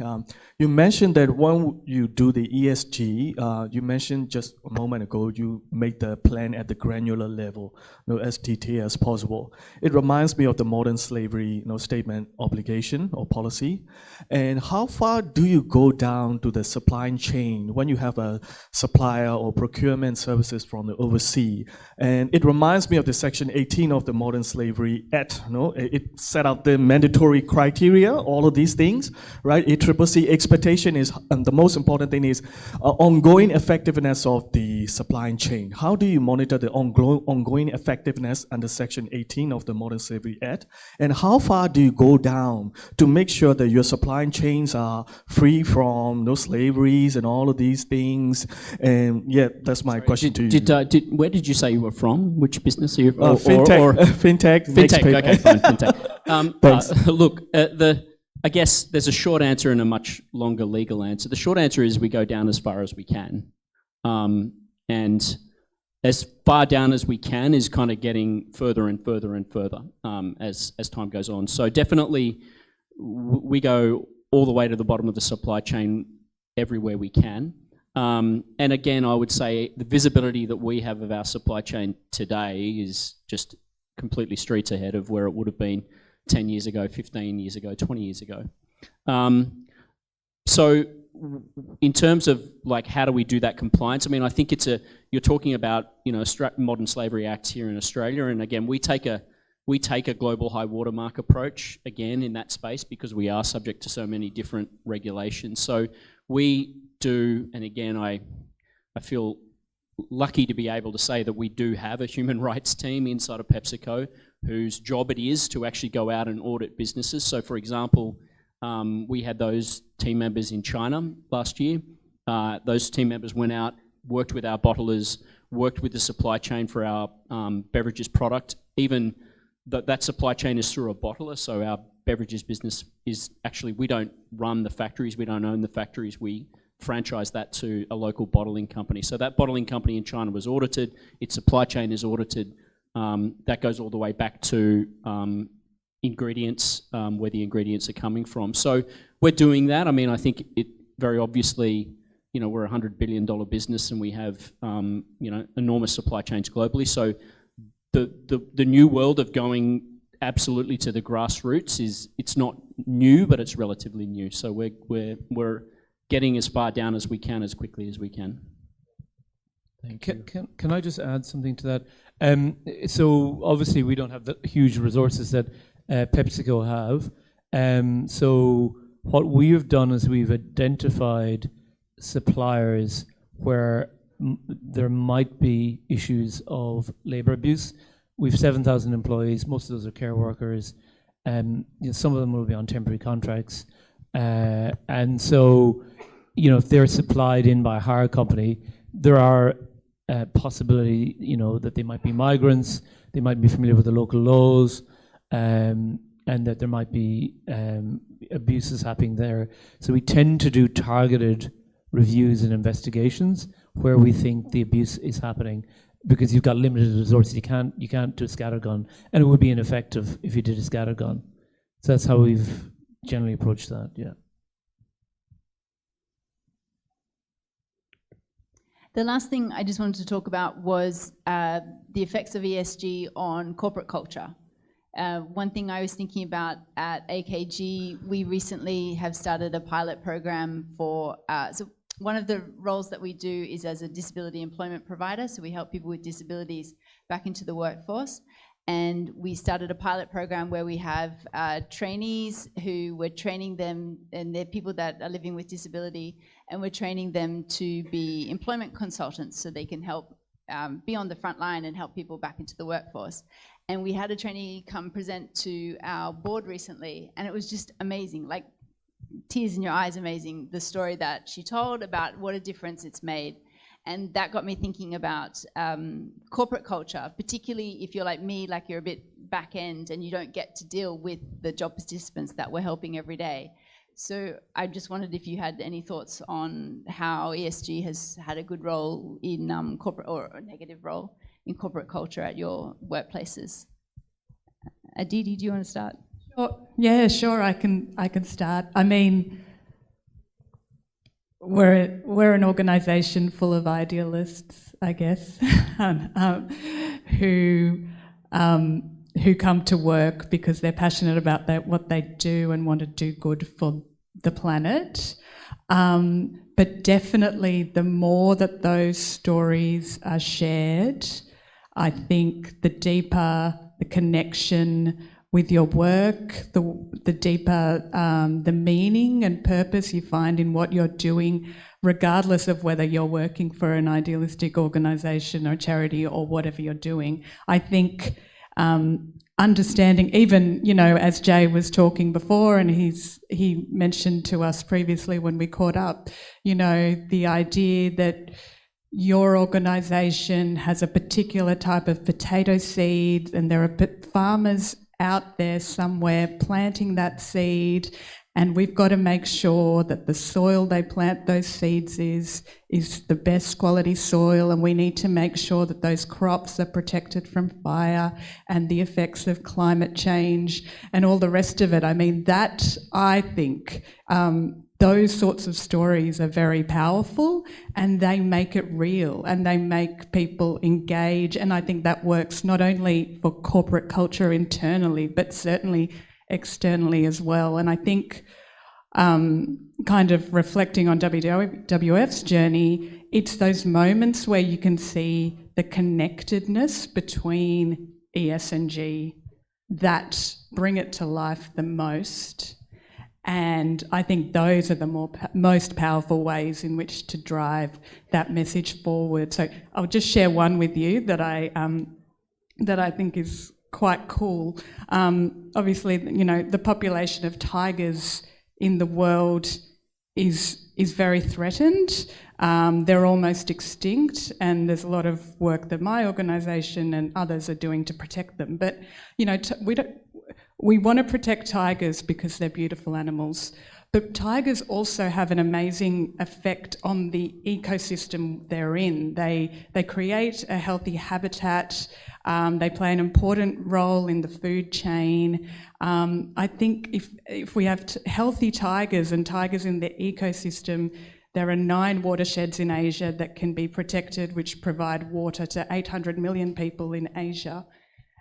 You mentioned that when you do the ESG, you mentioned just a moment ago, you make the plan at the granular level, as detailed as possible. It reminds me of the modern slavery statement obligation or policy. And how far do you go down to the supply chain when you have a supplier or procurement services from the overseas? And it reminds me of the section 18 of the modern slavery Slavery Act. It set out the mandatory criteria, all of these things, right? ACCC expectation is, and the most important thing is ongoing effectiveness of the supply chain. How do you monitor the ongoing effectiveness under Section 18 of the Modern Slavery Act? And how far do you go down to make sure that your supply chains are free from slaveries and all of these things? And yeah, that's my question to you. Where did you say you were from? Which business are you from? Fintech. Fintech. Okay, fine. Fintech. Look, I guess there's a short answer and a much longer legal answer. The short answer is we go down as far as we can, and as far down as we can is kind of getting further and further and further as time goes on. So definitely, we go all the way to the bottom of the supply chain everywhere we can. And again, I would say the visibility that we have of our supply chain today is just completely streets ahead of where it would have been 10 years ago, 15 years ago, 20 years ago. So in terms of like how do we do that compliance, I mean, I think you're talking about, Modern Slavery Act here in Australia, and again, we take a global high watermark approach again in that space because we are subject to so many different regulations. So we do, and again, I feel lucky to be able to say that we do have a human rights team inside of PepsiCo whose job it is to actually go out and audit businesses. So for example, we had those team members in China last year. Those team members went out, worked with our bottlers, worked with the supply chain for our beverages product. Even that supply chain is through a bottler, so our beverages business is actually, we don't run the factories, we don't own the factories, we franchise that to a local bottling company. So that bottling company in China was audited, its supply chain is audited. That goes all the way back to ingredients, where the ingredients are coming from. So we're doing that. I mean, I think it very obviously, we're a $100 billion business and we have, enormous supply chains globally. So the new world of going absolutely to the grassroots it's not new, but it's relatively new. So we're getting as far down as we can, as quickly as we can. Thank you. Can I just add something to that? So obviously we don't have the huge resources that PepsiCo have. So what we have done is we've identified suppliers where there might be issues of labour abuse. We've 7,000 employees. Most of those are care workers. Some of them will be on temporary contracts. And so, if they're supplied in by a hire company, there are possibility, that they might be migrants, they might be familiar with the local laws, and that there might be abuses happening there. So we tend to do targeted reviews and investigations where we think the abuse is happening, because you've got limited resources. You can't do a scattergun, and it would be ineffective if you did a scattergun. So that's how we've generally approached that. Yeah. The last thing I just wanted to talk about was the effects of ESG on corporate culture. One thing I was thinking about at AKG, we recently have started a pilot program for, so one of the roles that we do is as a disability employment provider. So we help people with disabilities back into the workforce. And we started a pilot program where we have trainees who we're training them, and they're people that are living with disability, and we're training them to be employment consultants so they can help be on the front line and help people back into the workforce. And we had a trainee come present to our board recently, and it was just amazing, like tears in your eyes, amazing, the story that she told about what a difference it's made. And that got me thinking about corporate culture, particularly if you're like me, like you're a bit back end and you don't get to deal with the job participants that we're helping every day. So I just wondered if you had any thoughts on how ESG has had a good role in corporate, or a negative role in corporate culture at your workplaces. Aditi, do you want to start? Sure. Yeah, sure. I can start. I mean, we're an organisation full of idealists, I guess, who come to work because they're passionate about what they do and want to do good for the planet. But definitely, the more that those stories are shared, I think the deeper the connection with your work, the deeper the meaning and purpose you find in what you're doing, regardless of whether you're working for an idealistic organisation or charity or whatever you're doing. I think understanding, even, you know, as Jay was talking before, and he mentioned to us previously when we caught up, you know, the idea that your organisation has a particular type of potato seed and there are farmers out there somewhere planting that seed, and we've got to make sure that the soil they plant those seeds is the best quality soil, and we need to make sure that those crops are protected from fire and the effects of climate change and all the rest of it. I mean, that, I think, those sorts of stories are very powerful, and they make it real and they make people engage, and I think that works not only for corporate culture internally but certainly externally as well. And I think kind of reflecting on WWF's journey, it's those moments where you can see the connectedness between ES and G that bring it to life the most. And I think those are the most powerful ways in which to drive that message forward. So I'll just share one with you that I think is quite cool. Obviously, you know, the population of tigers in the world is very threatened. They're almost extinct, and there's a lot of work that my organisation and others are doing to protect them. But, you know, we want to protect tigers because they're beautiful animals, but tigers also have an amazing effect on the ecosystem they're in. They create a healthy habitat. They play an important role in the food chain. I think if we have healthy tigers and tigers in the ecosystem, there are 9 watersheds in Asia that can be protected, which provide water to 800 million people in Asia.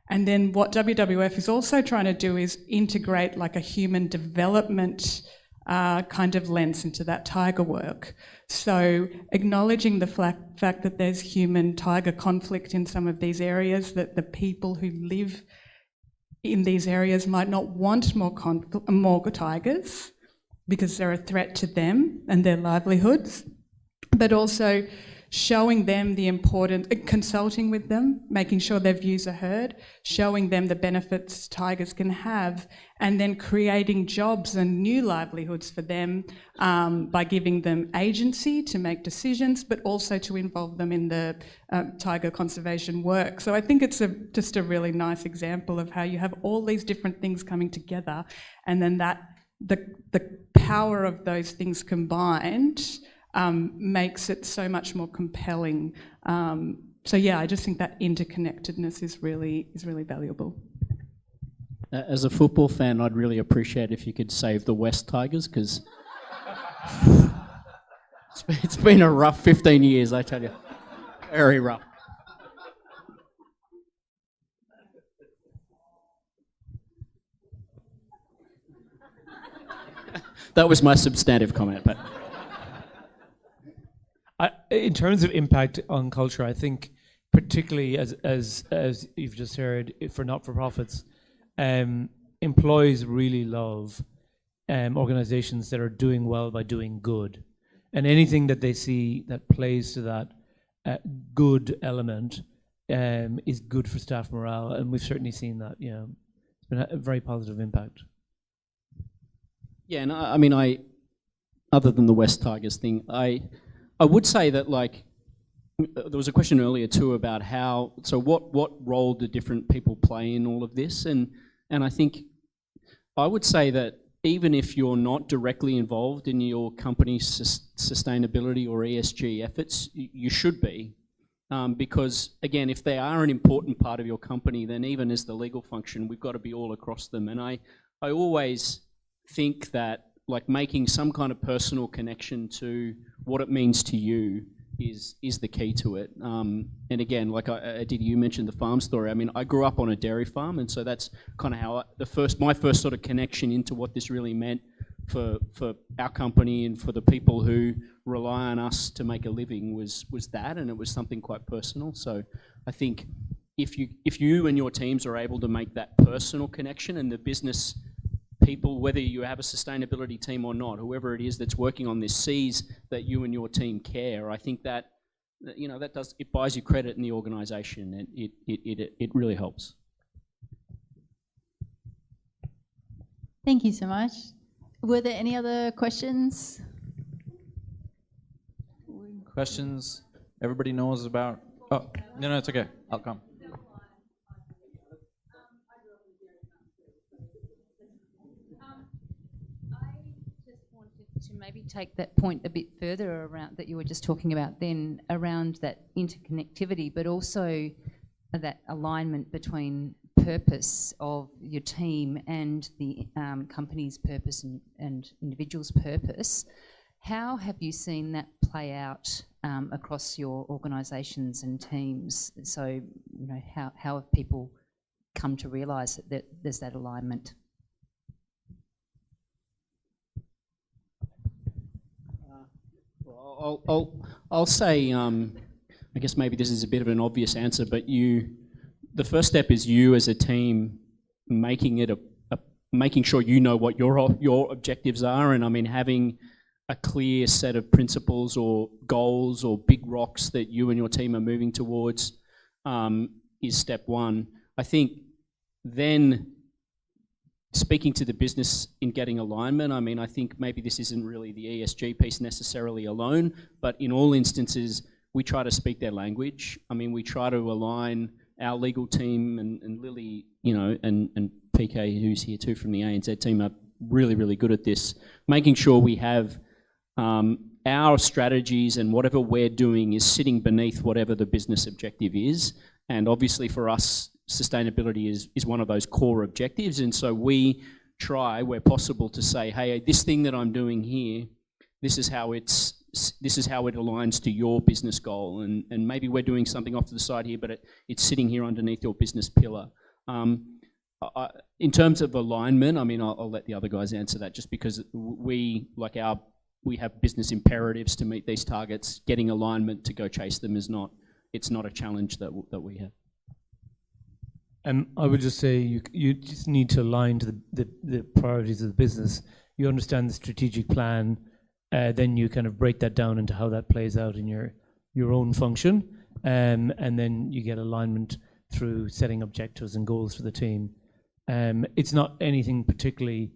And then what WWF is also trying to do is integrate like a human development kind of lens into that tiger work. So acknowledging the fact that there's human-tiger conflict in some of these areas, that the people who live in these areas might not want more tigers because they're a threat to them and their livelihoods, but also showing them the importance, consulting with them, making sure their views are heard, showing them the benefits tigers can have, and then creating jobs and new livelihoods for them by giving them agency to make decisions, but also to involve them in the tiger conservation work. So I think it's just a really nice example of how you have all these different things coming together, and then the power of those things combined makes it so much more compelling. So yeah, I just think that interconnectedness is really valuable. As a football fan, I'd really appreciate if you could save the West Tigers, because it's been a rough 15 years, I tell you. Very rough. That was my substantive comment, but... In terms of impact on culture, I think particularly as you've just heard, for not-for-profits, employees really love organizations that are doing well by doing good. And anything that they see that plays to that good element is good for staff morale, and we've certainly seen that. Yeah, it's been a very positive impact. Yeah, and I mean, other than the West Tigers thing, I would say that, like, there was a question earlier too about what role do different people play in all of this, and I think I would say that even if you're not directly involved in your company's sustainability or ESG efforts, you should be, because again, if they are an important part of your company, then even as the legal function, we've got to be all across them. And I always think that, like, making some kind of personal connection to what it means to you is the key to it. And again, like you mentioned the farm story. I mean, I grew up on a dairy farm, and so that's kind of how my first sort of connection into what this really meant for our company and for the people who rely on us to make a living was that, and it was something quite personal. So I think if you and your teams are able to make that personal connection, and the business people, whether you have a sustainability team or not, whoever it is that's working on this sees that you and your team care, I think that, you know, it buys you credit in the organisation, and it really helps. Thank you so much. Were there any other questions? Questions everybody knows about? Oh, no, it's okay. I'll come. To maybe take that point a bit further around that you were just talking about then, around that interconnectivity, but also that alignment between purpose of your team and the company's purpose and individuals' purpose. How have you seen that play out across your organisations and teams? So, you know, how have people come to realise that there's that alignment? I'll say, I guess maybe this is a bit of an obvious answer, but the first step is you as a team making it making sure you know what your objectives are, and I mean having a clear set of principles or goals or big rocks that you and your team are moving towards is step one. I think then speaking to the business in getting alignment, I mean, I think maybe this isn't really the ESG piece necessarily alone, but in all instances, we try to speak their language. I mean, we try to align our legal team and Lily, you know, and PK, who's here too from the ANZ team, are really, really good at this, making sure we have our strategies and whatever we're doing is sitting beneath whatever the business objective is. And obviously for us, sustainability is one of those core objectives, and so we try, where possible, to say, hey, this thing that I'm doing here, this is how it aligns to your business goal, and maybe we're doing something off to the side here, but it's sitting here underneath your business pillar. In terms of alignment, I mean, I'll let the other guys answer that, just because we have business imperatives to meet these targets. Getting alignment to go chase them it's not a challenge that we have. I would just say you just need to align to the priorities of the business. You understand the strategic plan, then you kind of break that down into how that plays out in your own function, and then you get alignment through setting objectives and goals for the team. It's not anything particularly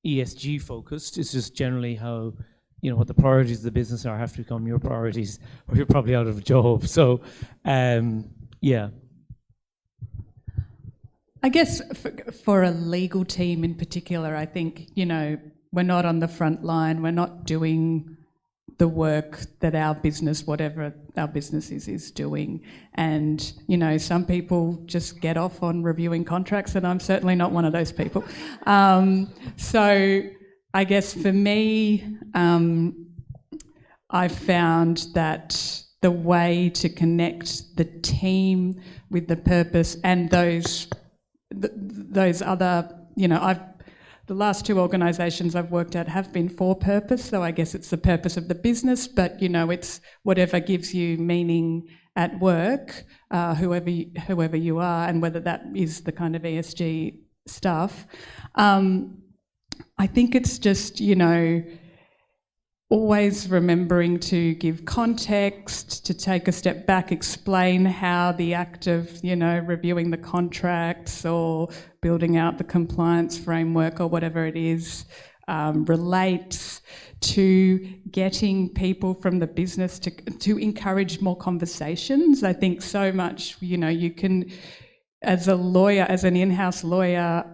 ESG focused. It's just generally how, you know, what the priorities of the business are have to become your priorities, or you're probably out of a job. So, yeah. I guess for a legal team in particular, I think, you know, we're not on the front line. We're not doing the work that our business, whatever our business is doing. And, you know, some people just get off on reviewing contracts, and I'm certainly not one of those people. So I guess for me, I've found that the way to connect the team with the purpose and those other, you know, the last two organisations I've worked at have been for purpose, so I guess it's the purpose of the business, but, you know, it's whatever gives you meaning at work, whoever you are, and whether that is the kind of ESG stuff. I think it's just, you know, always remembering to give context, to take a step back, explain how the act of, you know, reviewing the contracts or building out the compliance framework or whatever it is relates to getting people from the business to encourage more conversations. I think so much, you know, you can, as a lawyer, as an in-house lawyer,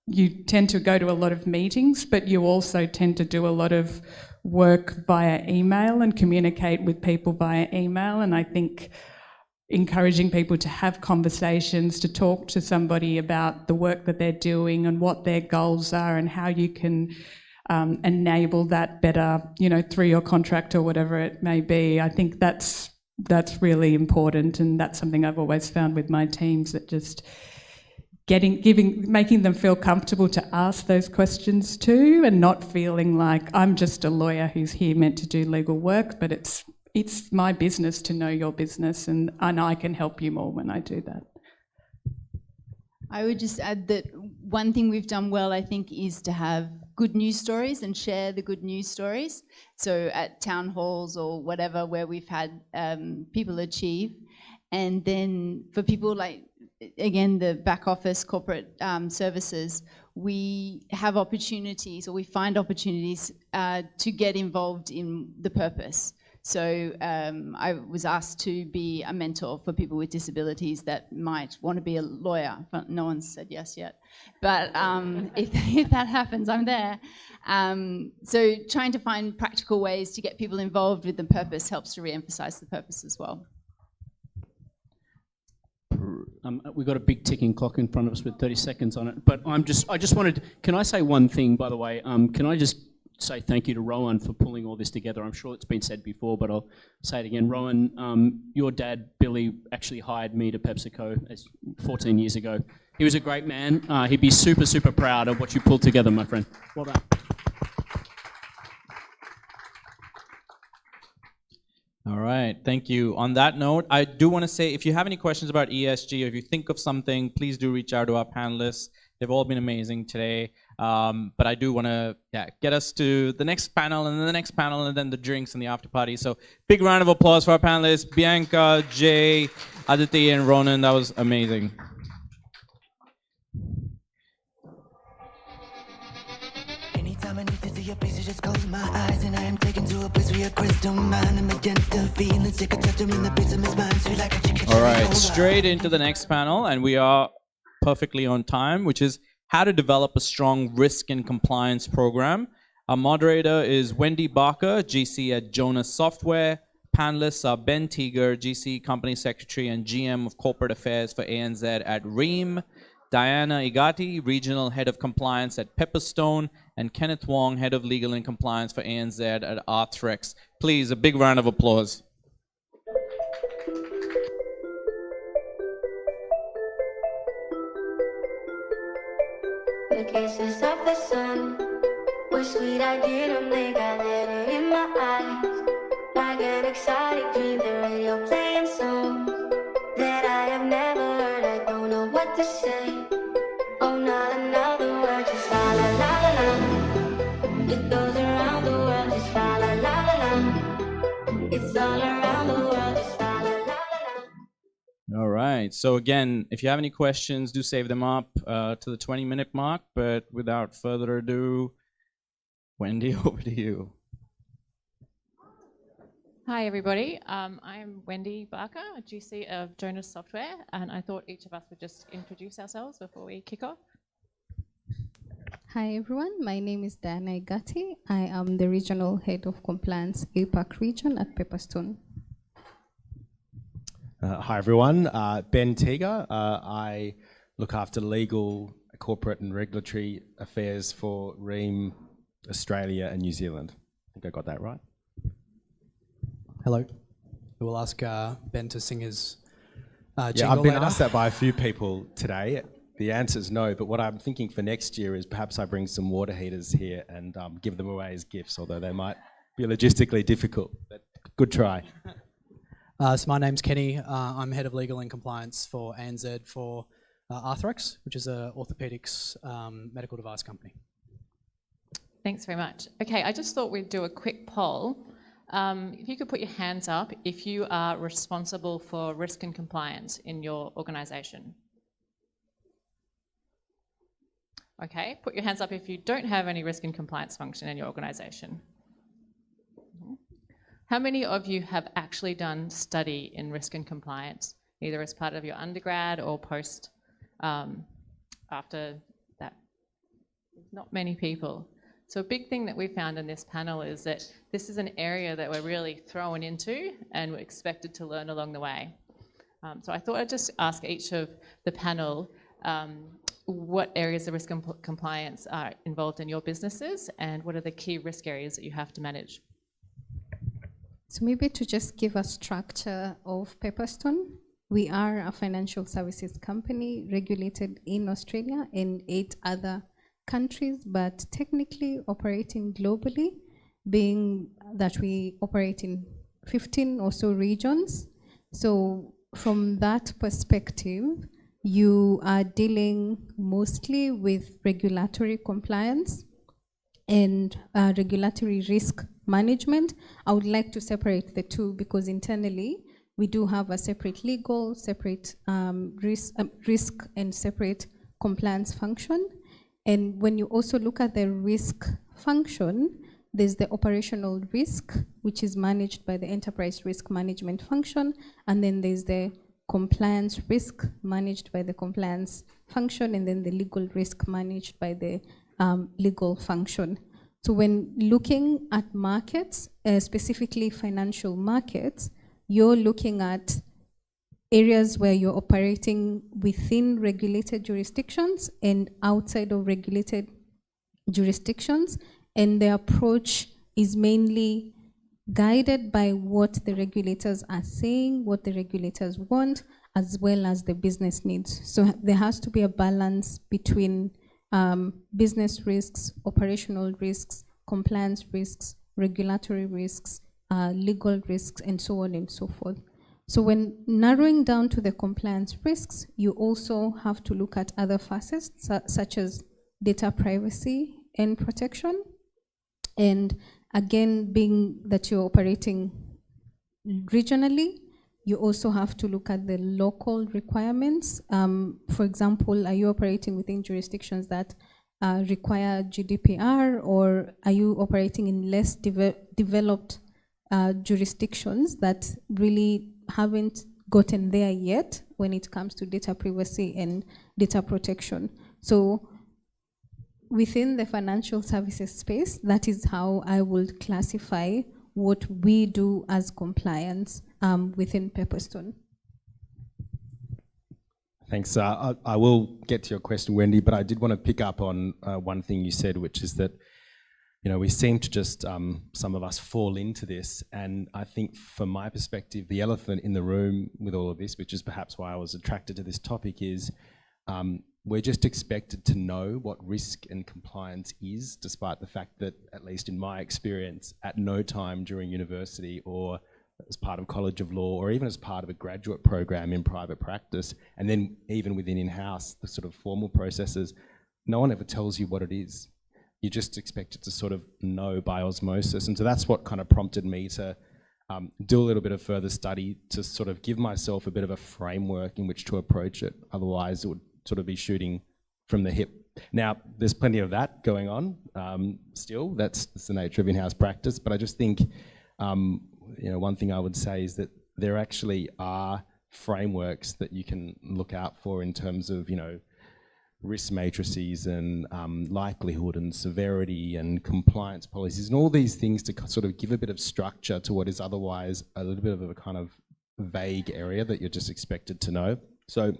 you tend to go to a lot of meetings, but you also tend to do a lot of work via email and communicate with people via email. And I think encouraging people to have conversations, to talk to somebody about the work that they're doing and what their goals are and how you can enable that better, you know, through your contract or whatever it may be. I think that's really important, and that's something I've always found with my teams, that just making them feel comfortable to ask those questions too, and not feeling like I'm just a lawyer who's here meant to do legal work, but it's it's my business to know your business, and I can help you more when I do that. I would just add that one thing we've done well, I think, is to have good news stories and share the good news stories. So at town halls or whatever, where we've had people achieve. And then for people like, again, the back office corporate services, we have opportunities, or we find opportunities to get involved in the purpose. So I was asked to be a mentor for people with disabilities that might want to be a lawyer. But no one's said yes yet. But if that happens, I'm there. So trying to find practical ways to get people involved with the purpose helps to re-emphasize the purpose as well. We've got a big ticking clock in front of us with 30 seconds on it. But I just wanted, can I say one thing, by the way? Can I just say thank you to Rowan for pulling all this together. I'm sure it's been said before, but I'll say it again. Rowan, your dad, Billy, actually hired me to PepsiCo 14 years ago. He was a great man. He'd be super, super proud of what you pulled together, my friend. Well done. All right, thank you. On that note, I do want to say, if you have any questions about ESG, or if you think of something, please do reach out to our panelists. They've all been amazing today. But I do want to get us to the next panel, and then the next panel, and then the drinks and the after party. So big round of applause for our panelists, Bianca, Jay, Aditi, and Ronan. That was amazing. Anytime I need to see your face, I just close my eyes, and I am taken to a place where your crystal mind and magenta feelings take a touch in the bits of my spine, sweet like a chicken. All right, straight into the next panel, and we are perfectly on time, which is how to develop a strong risk and compliance program. Our moderator is Wendy Barker, GC at Jonas Software. Panelists are Ben Teeger, GC Company Secretary and GM of Corporate Affairs for ANZ at Ream, Diana Igati, Regional Head of Compliance at Pepperstone, and Kenneth Wong, Head of Legal and Compliance for ANZ at Arthrex. Please, a big round of applause. The kisses of the sun were sweet, I didn't think I let it in my eyes. Like an exotic dream, the radio playing songs that I have never heard. I don't know what to say. Oh, not another word, just la la la la la. It goes around the world, just la la la la la. It's all around the world, just la la la la la. All right. So again, if you have any questions, do save them up to the 20-minute mark. But without further ado, Wendy, over to you. Hi, everybody. I'm Wendy Barker, GC of Jonas Software, and I thought each of us would just introduce ourselves before we kick off. Hi, everyone. My name is Diana Igati. I am the Regional Head of Compliance APAC region at Pepperstone. Hi everyone, Ben Teeger. I look after legal, corporate and regulatory affairs for Ream, Australia and New Zealand. I think I got that right. Hello. We'll ask Ben to sing his jingle Yeah, I've been later. asked that by a few people today. The answer is no, but what I'm thinking for next year is perhaps I bring some water heaters here and give them away as gifts, although they might be logistically difficult, but good try. So my name's Kenny. I'm Head of Legal and Compliance for ANZ for Arthrex, which is an orthopedics medical device company. Thanks very much. Okay, I just thought we'd do a quick poll. If you could put your hands up if you are responsible for risk and compliance in your organisation. Okay, put your hands up if you don't have any risk and compliance function in your organisation. How many of you have actually done study in risk and compliance, either as part of your undergrad or post after that? Not many people. So a big thing that we found in this panel is that this is an area that we're really thrown into and we're expected to learn along the way. So I thought I'd just ask each of the panel what areas of risk and compliance are involved in your businesses and what are the key risk areas that you have to manage. So maybe to just give a structure of Pepperstone, we are a financial services company regulated in Australia and 8 other countries, but technically operating globally, being that we operate in 15 or so regions. So from that perspective, you are dealing mostly with regulatory compliance and regulatory risk management. I would like to separate the two because internally we do have a separate legal, separate risk and separate compliance function. And when you also look at the risk function, there's the operational risk, which is managed by the enterprise risk management function, and then there's the compliance risk managed by the compliance function, and then the legal risk managed by the legal function. So when looking at markets, specifically financial markets, you're looking at areas where you're operating within regulated jurisdictions and outside of regulated jurisdictions, and the approach is mainly guided by what the regulators are saying, what the regulators want, as well as the business needs. So there has to be a balance between business risks, operational risks, compliance risks, regulatory risks, legal risks, and so on and so forth. So when narrowing down to the compliance risks, you also have to look at other facets, such as data privacy and protection. And again, being that you're operating regionally, you also have to look at the local requirements. For example, are you operating within jurisdictions that require GDPR, or are you operating in less developed jurisdictions that really haven't gotten there yet when it comes to data privacy and data protection? So within the financial services space, that is how I would classify what we do as compliance within Pepperstone. Thanks. I will get to your question, Wendy, but I did want to pick up on one thing you said, which is that, you know, we seem to just, some of us fall into this. And I think from my perspective, the elephant in the room with all of this, which is perhaps why I was attracted to this topic, is we're just expected to know what risk and compliance is, despite the fact that, at least in my experience, at no time during university or as part of College of Law or even as part of a graduate program in private practice, and then even within in-house, the sort of formal processes, no one ever tells you what it is. You're just expected to sort of know by osmosis. And so that's what kind of prompted me to do a little bit of further study to sort of give myself a bit of a framework in which to approach it. Otherwise, it would sort of be shooting from the hip. Now, there's plenty of that going on still. That's the nature of in-house practice. But I just think, you know, one thing I would say is that there actually are frameworks that you can look out for in terms of, you know, risk matrices and likelihood and severity and compliance policies and all these things to sort of give a bit of structure to what is otherwise a little bit of a kind of vague area that you're just expected to know. So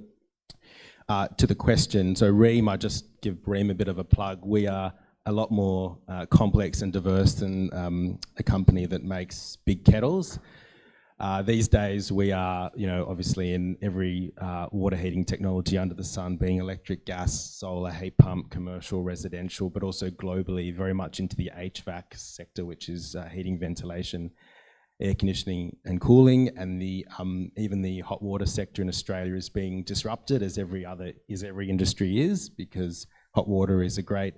to the question, so Reem, I just give Reem a bit of a plug. We are a lot more complex and diverse than a company that makes big kettles. These days we are, you know, obviously in every water heating technology under the sun, being electric, gas, solar, heat pump, commercial, residential, but also globally very much into the HVAC sector, which is heating, ventilation, air conditioning and cooling, and the even the hot water sector in Australia is being disrupted, as every industry is, because hot water is a great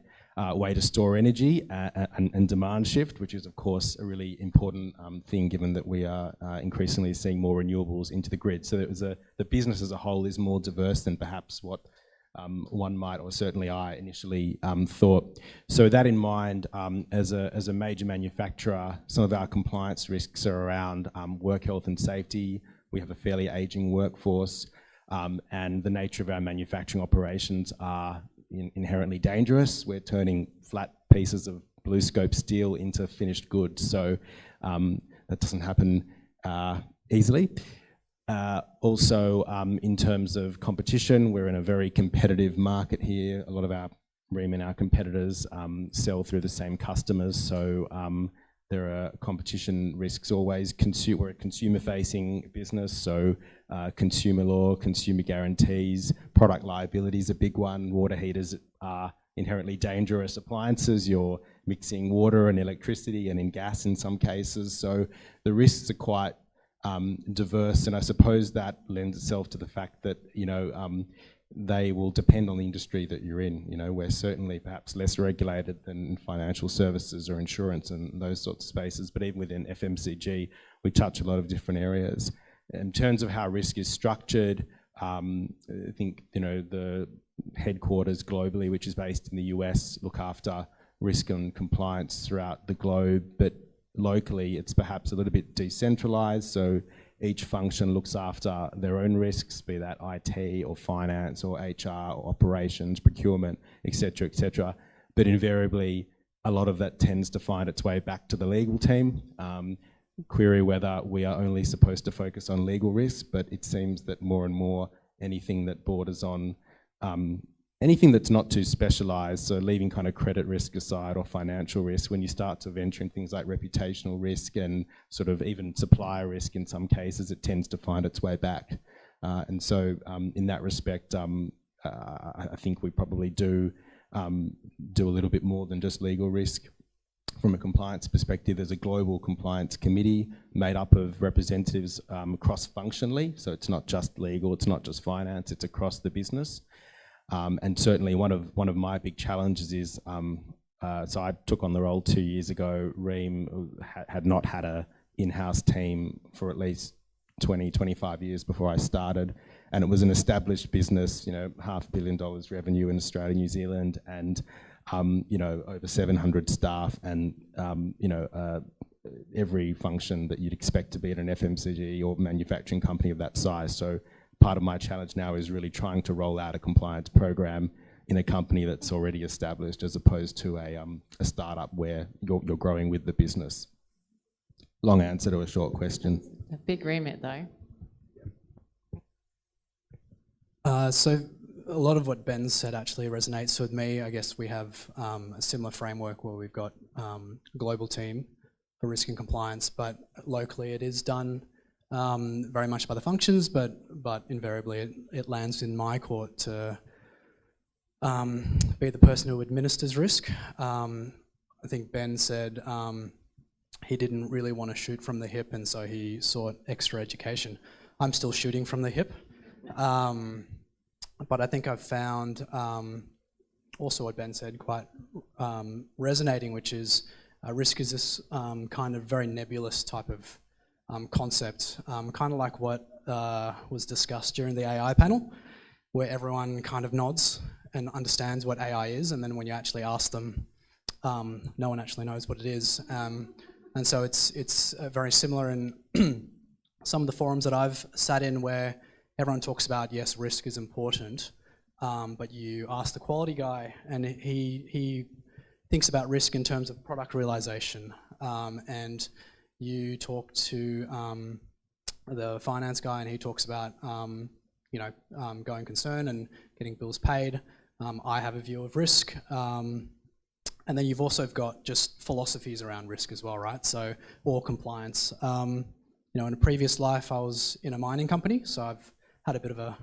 way to store energy and demand shift, which is of course a really important thing, given that we are increasingly seeing more renewables into the grid. So the business as a whole is more diverse than perhaps what one might, or certainly I initially thought. So that in mind, as a major manufacturer, some of our compliance risks are around work health and safety. We have a fairly aging workforce, and the nature of our manufacturing operations are inherently dangerous. We're turning flat pieces of blue scope steel into finished goods, so that doesn't happen easily. Also, in terms of competition, we're in a very competitive market here. A lot of our Reem and our competitors sell through the same customers, so there are competition risks always. We're a consumer-facing business, so consumer law, consumer guarantees, product liability is a big one. Water heaters are inherently dangerous appliances. You're mixing water and electricity and in gas in some cases. So the risks are quite diverse, and I suppose that lends itself to the fact that, you know, they will depend on the industry that you're in. You know, we're certainly perhaps less regulated than financial services or insurance and those sorts of spaces, but even within FMCG, we touch a lot of different areas. In terms of how risk is structured, I think, you know, the headquarters globally, which is based in the US, look after risk and compliance throughout the globe, but locally it's perhaps a little bit decentralized. So each function looks after their own risks, be that IT or finance or HR or operations, procurement, et cetera, but invariably a lot of that tends to find its way back to the legal team. Query whether we are only supposed to focus on legal risk, but it seems that more and more anything that borders on anything that's not too specialized, so leaving kind of credit risk aside or financial risk, when you start to venture in things like reputational risk and sort of even supplier risk in some cases, it tends to find its way back. And so in that respect, I think we probably do a little bit more than just legal risk. From a compliance perspective, there's a global compliance committee made up of representatives cross-functionally, so it's not just legal, it's not just finance, it's across the business. And certainly one of my big challenges is, so I took on the role 2 years ago. Reem had not had a in-house team for at least 20, 25 years before I started, and it was an established business, you know, $500 million revenue in Australia, New Zealand, and you know, over 700 staff, and you know, every function that you'd expect to be at an FMCG or manufacturing company of that size. So part of my challenge now is really trying to roll out a compliance program in a company that's already established, as opposed to a startup where you're growing with the business. Long answer to a short question. A big remit though. So a lot of what Ben said actually resonates with me. I guess we have a similar framework where we've got a global team for risk and compliance, but locally it is done very much by the functions, but invariably it lands in my court to be the person who administers risk. I think Ben said he didn't really want to shoot from the hip, and so he sought extra education. I'm still shooting from the hip. But I think I've found also what Ben said quite resonating, which is risk is this kind of very nebulous type of concept, kind of like what was discussed during the AI panel, where everyone kind of nods and understands what AI is, and then when you actually ask them, no one actually knows what it is. And so it's very similar in some of the forums that I've sat in, where everyone talks about, yes, risk is important, but you ask the quality guy and he thinks about risk in terms of product realization, and you talk to the finance guy and he talks about you know, going concern and getting bills paid. I have a view of risk, and then you've also got just philosophies around risk as well, right? So, or compliance. You know, in a previous life I was in a mining company, so I've had a bit of a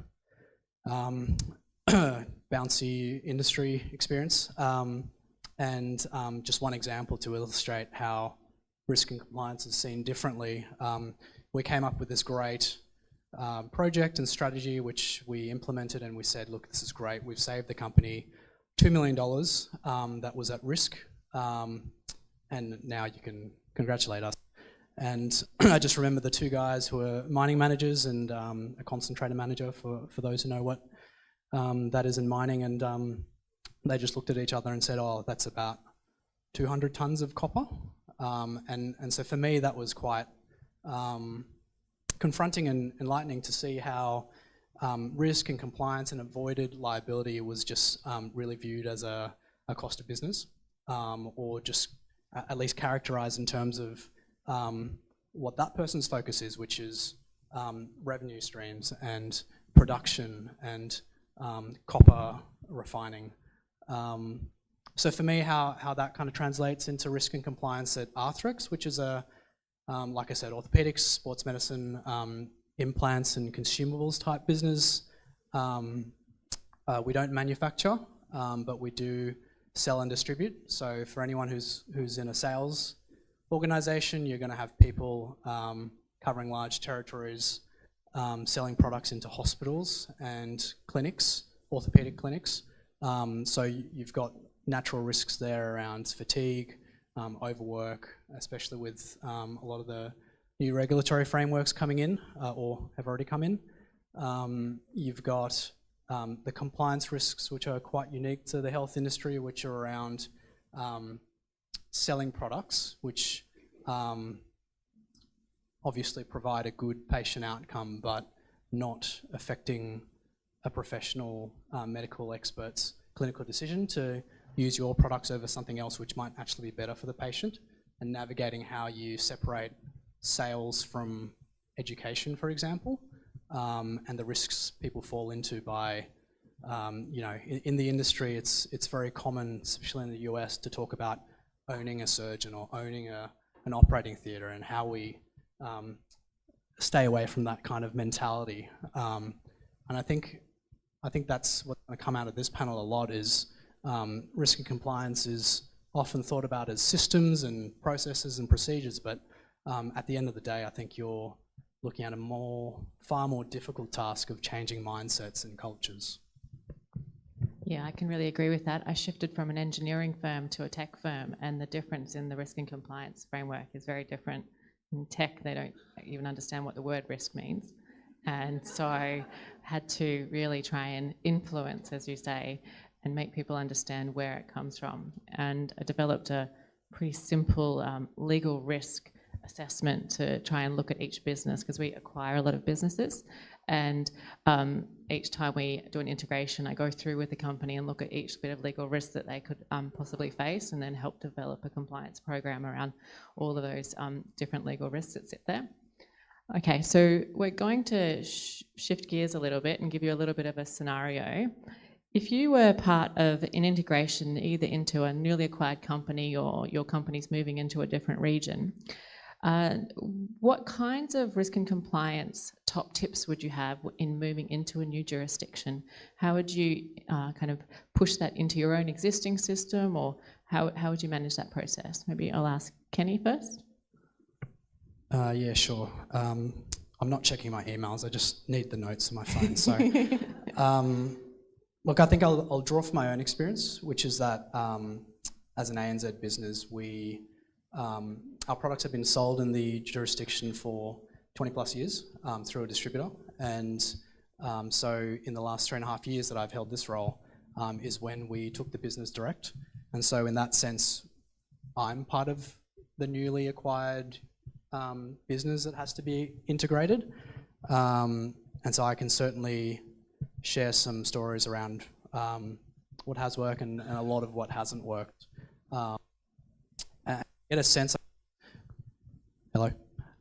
bouncy industry experience, and just one example to illustrate how risk and compliance is seen differently. We came up with this great project and strategy which we implemented, and we said, look, this is great, we've saved the company $2 million that was at risk, and now you can congratulate us. And I just remember the two guys who were mining managers and a concentrator manager, for those who know what that is in mining, and they just looked at each other and said, oh, that's about 200 tons of copper. And so for me that was quite confronting and enlightening to see how risk and compliance and avoided liability was just really viewed as a cost of business, or just at least characterized in terms of what that person's focus is, which is revenue streams and production and copper refining. So for me, how that kind of translates into risk and compliance at Arthrex, which is a, like I said, orthopedics, sports medicine, implants and consumables type business. We don't manufacture, but we do sell and distribute. So for anyone who's in a sales organization, you're going to have people covering large territories, selling products into hospitals and clinics, orthopedic clinics. So you've got natural risks there around fatigue, overwork, especially with a lot of the new regulatory frameworks coming in or have already come in. You've got the compliance risks, which are quite unique to the health industry, which are around selling products, which obviously provide a good patient outcome, but not affecting a professional medical expert's clinical decision to use your products over something else which might actually be better for the patient, and navigating how you separate sales from education, for example, and the risks people fall into by, you know, in the industry, it's very common, especially in the US, to talk about owning a surgeon or owning an operating theatre, and how we stay away from that kind of mentality. And I think that's what's going to come out of this panel a lot is risk and compliance is often thought about as systems and processes and procedures, but at the end of the day, I think you're looking at a far more difficult task of changing mindsets and cultures. Yeah, I can really agree with that. I shifted from an engineering firm to a tech firm, and the difference in the risk and compliance framework is very different. In tech, they don't even understand what the word risk means. And so I had to really try and influence, as you say, and make people understand where it comes from. And I developed a pretty simple legal risk assessment to try and look at each business, because we acquire a lot of businesses. And each time we do an integration, I go through with the company and look at each bit of legal risk that they could possibly face, and then help develop a compliance program around all of those different legal risks that sit there. Okay, so we're going to shift gears a little bit and give you a little bit of a scenario. If you were part of an integration either into a newly acquired company or your company's moving into a different region, what kinds of risk and compliance top tips would you have in moving into a new jurisdiction? How would you kind of push that into your own existing system, or how would you manage that process? Maybe I'll ask Kenny first. Yeah, sure. I'm not checking my emails. I just need the notes on my phone. So, look, I think I'll draw from my own experience, which is that as an ANZ business, our products have been sold in the jurisdiction for 20 plus years through a distributor. And so in the last 3.5 years that I've held this role is when we took the business direct. And so in that sense, I'm part of the newly acquired business that has to be integrated. And so I can certainly share some stories around what has worked and a lot of what hasn't worked. And get a sense. Hello.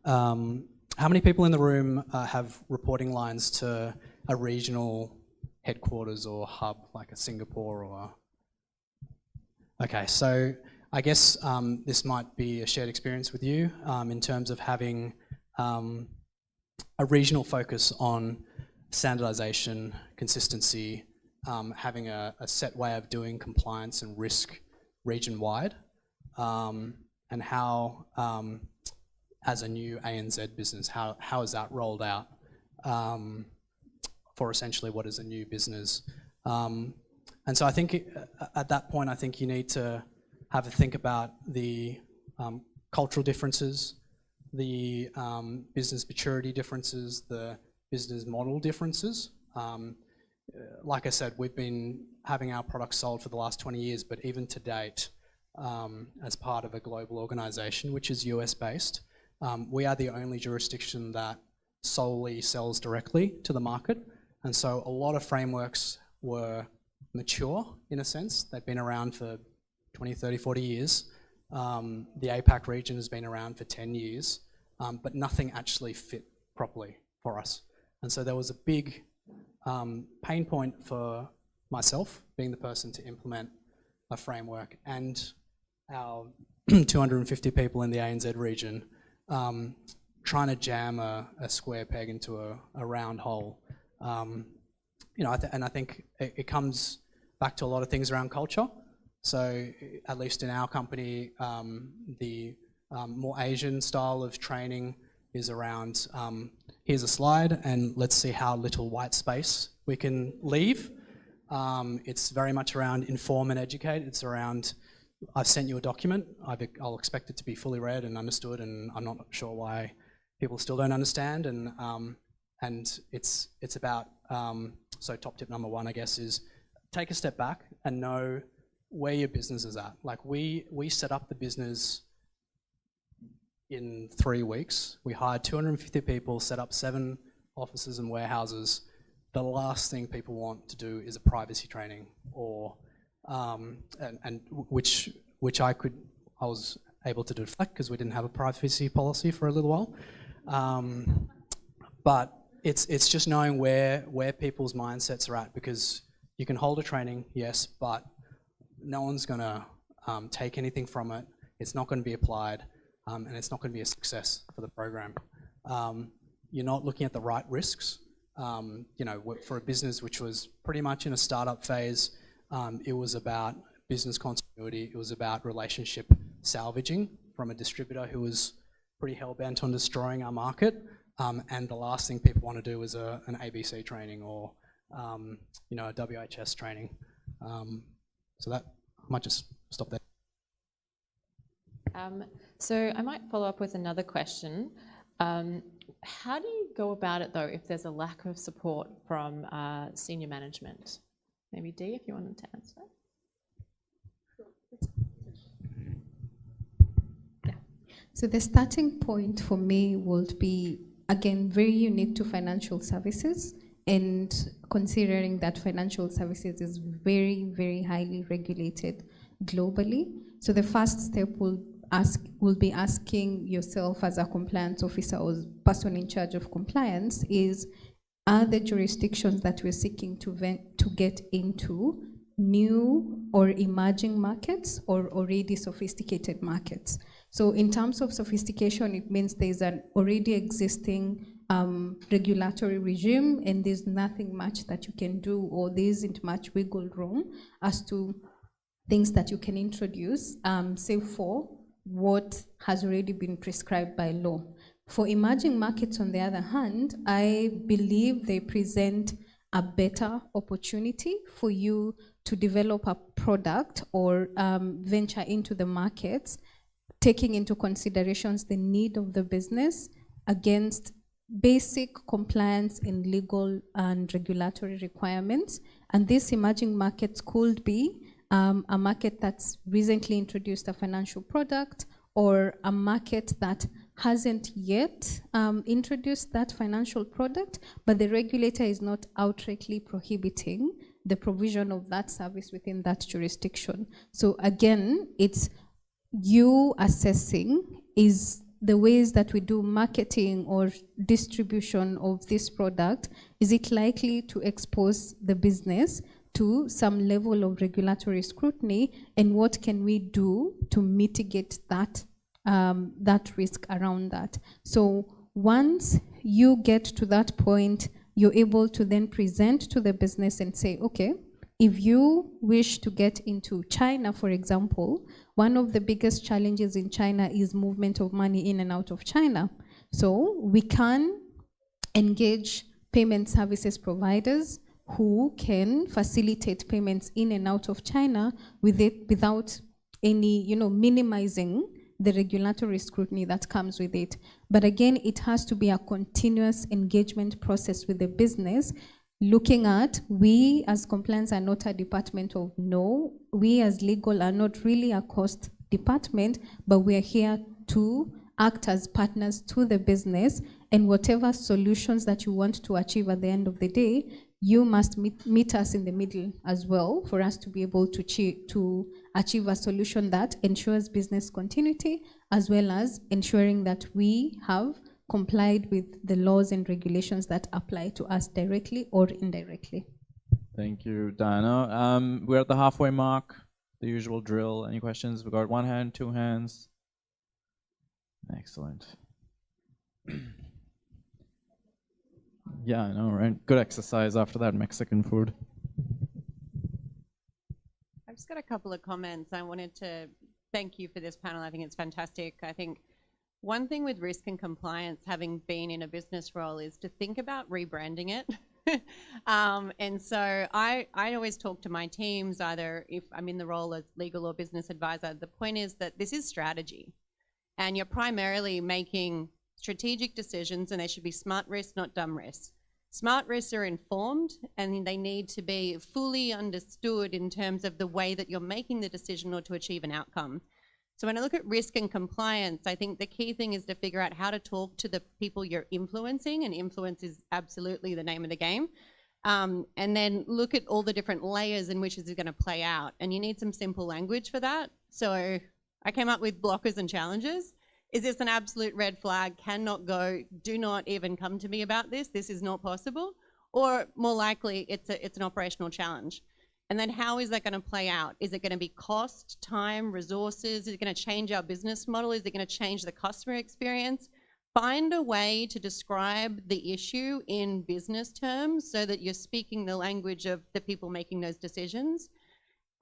How many people in the room have reporting lines to a regional headquarters or hub, like a Singapore or? Okay, so I guess this might be a shared experience with you in terms of having a regional focus on standardization, consistency, having a set way of doing compliance and risk region-wide, and how, as a new ANZ business, how is that rolled out for essentially what is a new business? And so I think at that point, I think you need to have a think about the cultural differences, the business maturity differences, the business model differences. Like I said, we've been having our products sold for the last 20 years, but even to date, as part of a global organization, which is US based, we are the only jurisdiction that solely sells directly to the market. And so a lot of frameworks were mature in a sense. They've been around for 20, 30, 40 years. The APAC region has been around for 10 years, but nothing actually fit properly for us. And so there was a big pain point for myself, being the person to implement a framework, and our 250 people in the ANZ region, trying to jam a square peg into a round hole. You know, and I think it comes back to a lot of things around culture. So at least in our company, the more Asian style of training is around, here's a slide and let's see how little white space we can leave. It's very much around inform and educate. It's around, I've sent you a document, I'll expect it to be fully read and understood, and I'm not sure why people still don't understand. And it's about, so top tip number one, I guess, is take a step back and know where your business is at. Like we set up the business in 3 weeks. We hired 250 people, set up 7 offices and warehouses. The last thing people want to do is a privacy training, or and which I was able to deflect because we didn't have a privacy policy for a little while. But it's just knowing where people's mindsets are at, because you can hold a training, yes, but no one's gonna take anything from it. It's not gonna be applied, and it's not gonna be a success for the program. You're not looking at the right risks. You know, for a business which was pretty much in a startup phase, it was about business continuity. It was about relationship salvaging from a distributor who was pretty hell-bent on destroying our market. And the last thing people want to do is an ABC training or you know, a WHS training. So that, I might just stop there. So I might follow up with another question. How do you go about it though if there's a lack of support from senior management? Maybe Dee, if you wanted to answer. Yeah. So the starting point for me would be, again, very unique to financial services, and considering that financial services is very, very highly regulated globally. So the first step will be asking yourself as a compliance officer or person in charge of compliance is, are the jurisdictions that we're seeking to get into new or emerging markets or already sophisticated markets? So in terms of sophistication, it means there's an already existing regulatory regime, and there's nothing much that you can do, or there isn't much wiggle room as to things that you can introduce, save for what has already been prescribed by law. For emerging markets, on the other hand, I believe they present a better opportunity for you to develop a product or venture into the markets, taking into considerations the need of the business against basic compliance in legal and regulatory requirements. And these emerging markets could be a market that's recently introduced a financial product, or a market that hasn't yet introduced that financial product, but the regulator is not outrightly prohibiting the provision of that service within that jurisdiction. So again, it's you assessing, is the ways that we do marketing or distribution of this product, is it likely to expose the business to some level of regulatory scrutiny, and what can we do to mitigate that that risk around that? So once you get to that point, you're able to then present to the business and say, okay, if you wish to get into China, for example, one of the biggest challenges in China is movement of money in and out of China. So we can engage payment services providers who can facilitate payments in and out of China without any, minimizing the regulatory scrutiny that comes with it. But again, it has to be a continuous engagement process with the business, looking at, we as compliance are not a department of no, we as legal are not really a cost department, but we are here to act as partners to the business, and whatever solutions that you want to achieve at the end of the day, you must meet us in the middle as well for us to be able to achieve a solution that ensures business continuity, as well as ensuring that we have complied with the laws and regulations that apply to us directly or indirectly. Thank you, Diana. We're at the halfway mark, the usual drill. Any questions? We've got 1 hand, 2 hands. Excellent. Yeah, I know, right? Good exercise after that Mexican food. I've just got a couple of comments. I wanted to thank you for this panel. I think it's fantastic. I think one thing with risk and compliance, having been in a business role, is to think about rebranding it. And so I always talk to my teams, either if I'm in the role as legal or business advisor, the point is that this is strategy. And you're primarily making strategic decisions, and they should be smart risks, not dumb risks. Smart risks are informed, and they need to be fully understood in terms of the way that you're making the decision or to achieve an outcome. So when I look at risk and compliance, I think the key thing is to figure out how to talk to the people you're influencing, and influence is absolutely the name of the game. And then look at all the different layers in which this is going to play out. And you need some simple language for that. So I came up with blockers and challenges. Is this an absolute red flag? Cannot go, do not even come to me about this. This is not possible. Or more likely, it's an operational challenge. And then how is that going to play out? Is it going to be cost, time, resources? Is it going to change our business model? Is it going to change the customer experience? Find a way to describe the issue in business terms so that you're speaking the language of the people making those decisions.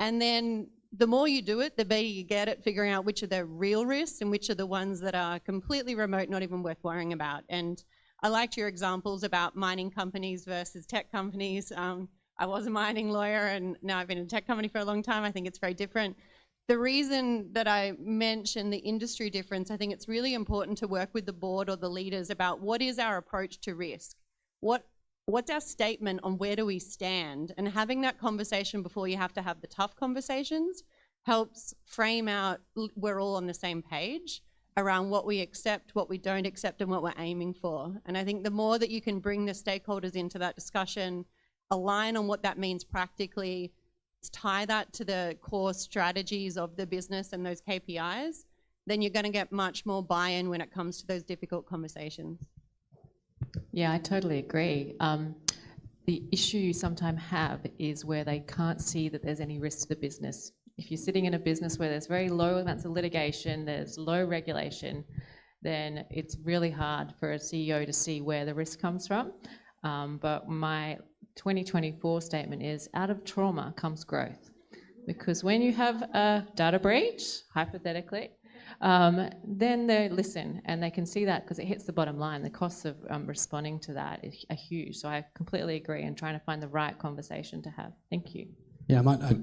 And then the more you do it, the better you get at figuring out which are the real risks and which are the ones that are completely remote, not even worth worrying about. And I liked your examples about mining companies versus tech companies. I was a mining lawyer, and now I've been in a tech company for a long time. I think it's very different. The reason that I mention the industry difference, I think it's really important to work with the board or the leaders about what is our approach to risk. What's our statement on where do we stand? And having that conversation before you have to have the tough conversations helps frame out we're all on the same page around what we accept, what we don't accept, and what we're aiming for. And I think the more that you can bring the stakeholders into that discussion, align on what that means practically, tie that to the core strategies of the business and those KPIs, then you're going to get much more buy-in when it comes to those difficult conversations. Yeah, I totally agree. The issue you sometimes have is where they can't see that there's any risk to the business. If you're sitting in a business where there's very low amounts of litigation, there's low regulation, then it's really hard for a CEO to see where the risk comes from. But my 2024 statement is, out of trauma comes growth. Because when you have a data breach, hypothetically, then they listen, and they can see that because it hits the bottom line. The costs of responding to that are huge. So I completely agree, and trying to find the right conversation to have. Thank you. Yeah, I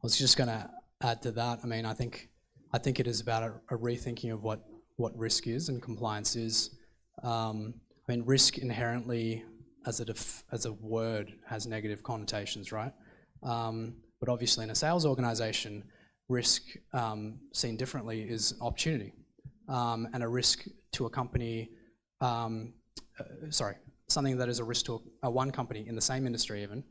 was just going to add to that. I mean, I think it is about a rethinking of what risk is and compliance is. I mean, risk inherently as a word has negative connotations, right? But obviously in a sales organization, risk seen differently is opportunity. And a risk to a company, something that is a risk to one company in the same industry even,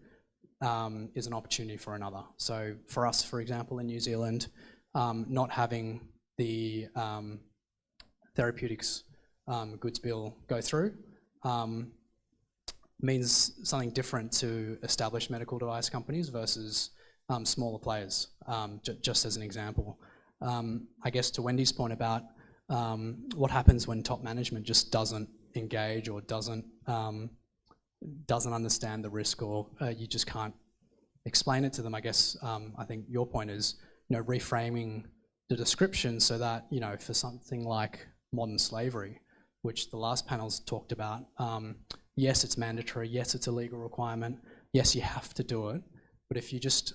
is an opportunity for another. So for us, for example, in New Zealand, not having the therapeutics goods bill go through means something different to established medical device companies versus smaller players, just as an example. I guess to Wendy's point about what happens when top management just doesn't engage or doesn't understand the risk, or you just can't explain it to them. I guess I think your point is, reframing the description so that, for something like modern slavery, which the last panels talked about, yes, it's mandatory, yes, it's a legal requirement, yes, you have to do it, but if you just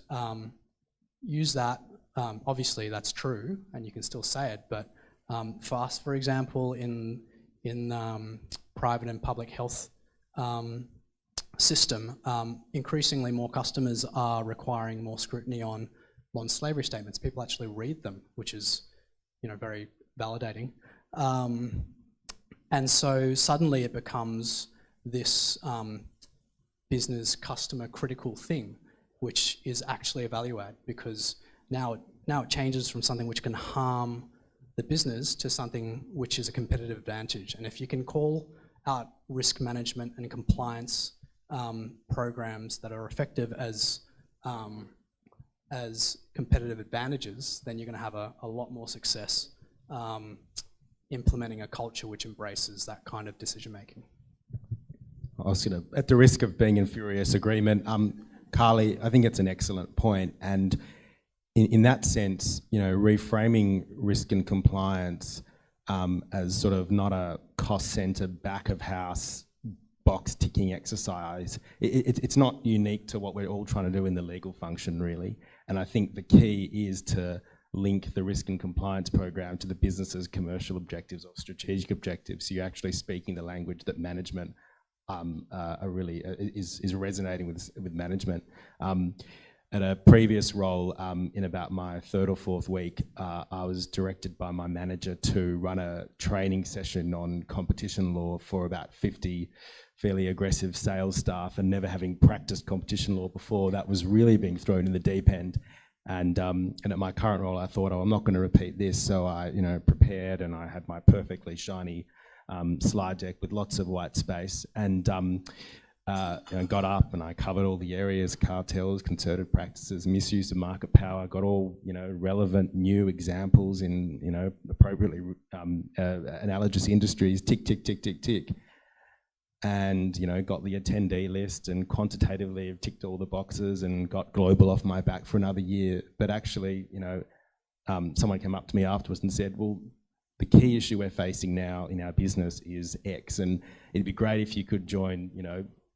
use that, obviously that's true, and you can still say it, but for us, for example, in private and public health system, increasingly more customers are requiring more scrutiny on modern slavery statements. People actually read them, which is, very validating. And so suddenly it becomes this business customer critical thing, which is actually a value add, because now it changes from something which can harm the business to something which is a competitive advantage. And if you can call out risk management and compliance programs that are effective as competitive advantages, then you're going to have a lot more success implementing a culture which embraces that kind of decision making. I was going to, at the risk of being in furious agreement, Carly, I think it's an excellent point, and in that sense, reframing risk and compliance as sort of not a cost center, back of house, box ticking exercise. It's not unique to what we're all trying to do in the legal function, really. And I think the key is to link the risk and compliance program to the business's commercial objectives or strategic objectives. So you're actually speaking the language that management is resonating with management. At a previous role, in about my third or fourth week, I was directed by my manager to run a training session on competition law for about 50 fairly aggressive sales staff, and never having practiced competition law before, that was really being thrown in the deep end. And at my current role, I thought, I'm not going to repeat this. So I, prepared, and I had my perfectly shiny slide deck with lots of white space, and got up and I covered all the areas: cartels, concerted practices, misuse of market power. Got all relevant new examples in appropriately analogous industries. Tick, tick, tick, tick, tick. And got the attendee list, and quantitatively have ticked all the boxes, and got global off my back for another year. But actually, someone came up to me afterwards and said, well, the key issue we're facing now in our business is X, and it'd be great if you could join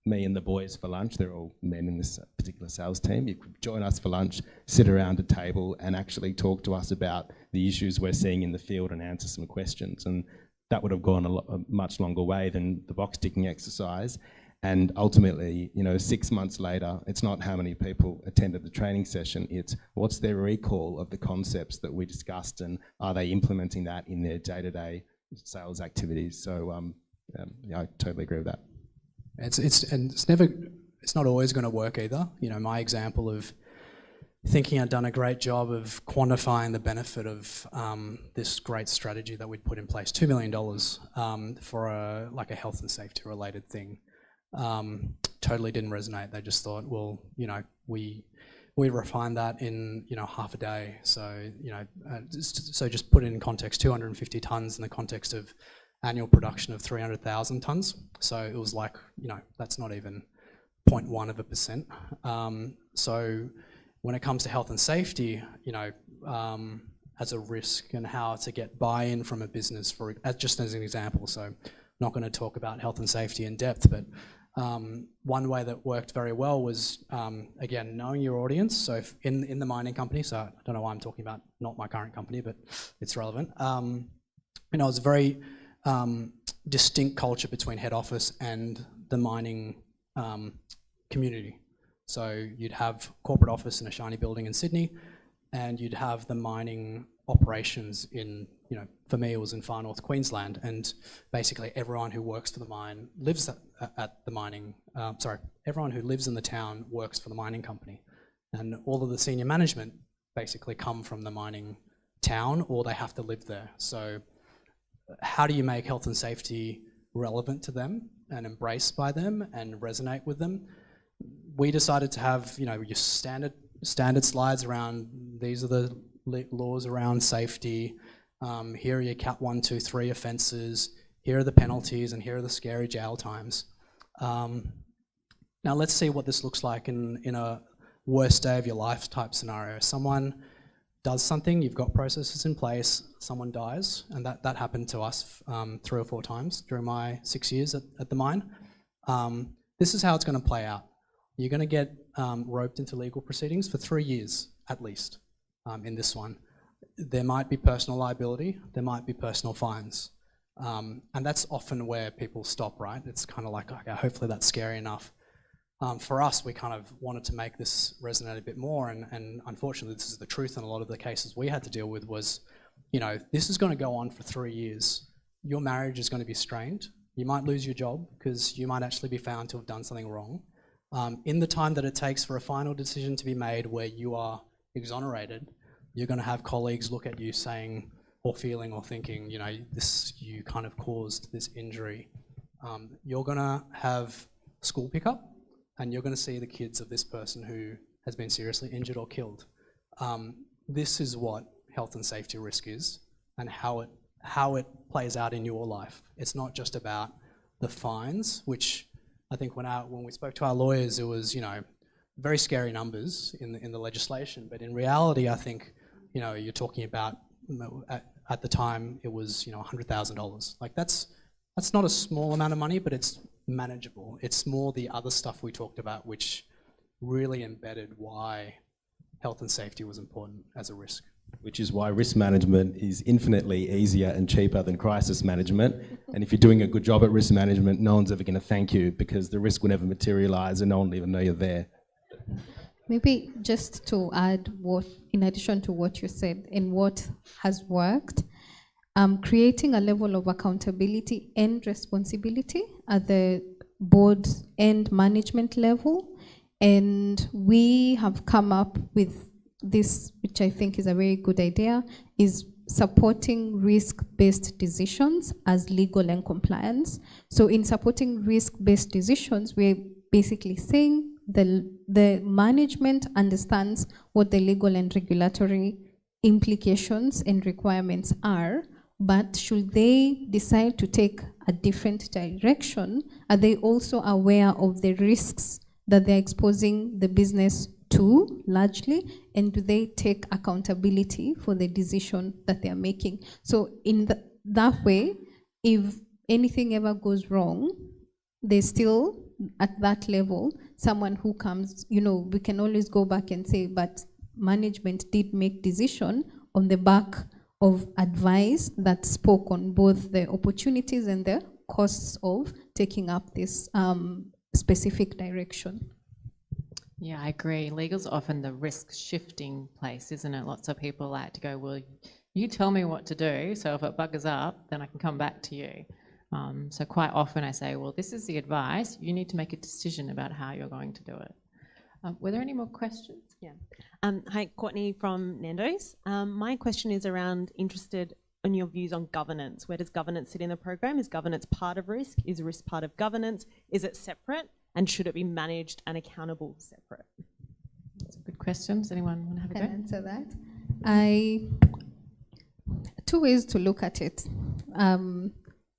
me and the boys for lunch. They're all men in this particular sales team. You could join us for lunch, sit around a table, and actually talk to us about the issues we're seeing in the field and answer some questions. And that would have gone a much longer way than the box ticking exercise. And ultimately, 6 months later, it's not how many people attended the training session, it's what's their recall of the concepts that we discussed, and are they implementing that in their day-to-day sales activities. So I totally agree with that. It's not always going to work either. My example of thinking I'd done a great job of quantifying the benefit of this great strategy that we'd put in place, $2 million for a health and safety related thing, totally didn't resonate. They just thought, well, we refined that in half a day. So so just put it in context: 250 tons in the context of annual production of 300,000 tons. So it was like, that's not even 0.1%. So when it comes to health and safety, as a risk and how to get buy-in from a business, just as an example. So I'm not going to talk about health and safety in depth, but one way that worked very well was, again, knowing your audience. So if in the mining company, so I don't know why I'm talking about not my current company, but it's relevant. It was a very distinct culture between head office and the mining community. So you'd have corporate office in a shiny building in Sydney, and you'd have the mining operations in, for me it was in far north Queensland, and basically everyone who works for the mine lives at the mining, everyone who lives in the town works for the mining company. And all of the senior management basically come from the mining town, or they have to live there. So how do you make health and safety relevant to them and embraced by them and resonate with them? We decided to have, your standard slides around, these are the laws around safety, here are your Cat 1, 2, 3 offences, here are the penalties, and here are the scary jail times. Now let's see what this looks like in a worst day of your life type scenario. Someone does something, you've got processes in place, someone dies, and that happened to us 3 or 4 times during my 6 years at the mine. This is how it's going to play out. You're going to get roped into legal proceedings for 3 years at least in this one. There might be personal liability, there might be personal fines. And that's often where people stop, right? It's kind of like, okay, hopefully that's scary enough. For us, we kind of wanted to make this resonate a bit more, and unfortunately this is the truth in a lot of the cases we had to deal with was, this is going to go on for 3 years. Your marriage is going to be strained. You might lose your job because you might actually be found to have done something wrong. In the time that it takes for a final decision to be made where you are exonerated, you're going to have colleagues look at you saying or feeling or thinking, you kind of caused this injury. You're going to have school pickup, and you're going to see the kids of this person who has been seriously injured or killed. This is what health and safety risk is, and how it plays out in your life. It's not just about the fines, which I think when we spoke to our lawyers, it was, very scary numbers in the legislation. But in reality, I think, you know, you're talking about, at the time, it was, you know, $100,000. Like that's not a small amount of money, but it's manageable. It's more the other stuff we talked about, which really embedded why health and safety was important as a risk. Which is why risk management is infinitely easier and cheaper than crisis management. And if you're doing a good job at risk management, no one's ever going to thank you because the risk will never materialize and no one will even know you're there. Maybe just to add what, in addition to what you said and what has worked, creating a level of accountability and responsibility at the board and management level. And we have come up with this, which I think is a very good idea, is supporting risk-based decisions as legal and compliance. So in supporting risk-based decisions, we're basically saying the management understands what the legal and regulatory implications and requirements are, but should they decide to take a different direction, are they also aware of the risks that they're exposing the business to largely, and do they take accountability for the decision that they're making? So in that way, if anything ever goes wrong, there's still, at that level, someone who comes, you know, we can always go back and say, but management did make decision on the back of advice that spoke on both the opportunities and the costs of taking up this specific direction. Yeah, I agree. Legal's often the risk shifting place, isn't it? Lots of people like to go, well, you tell me what to do, so if it buggers up, then I can come back to you. So quite often I say, well, this is the advice. You need to make a decision about how you're going to do it. Were there any more questions? Yeah. Hi, Courtney from Nando's. My question is interested in your views on governance. Where does governance sit in the program? Is governance part of risk? Is risk part of governance? Is it separate? And should it be managed and accountable separate? That's a good question. Does anyone want to have a go? Can I answer that? Two ways to look at it.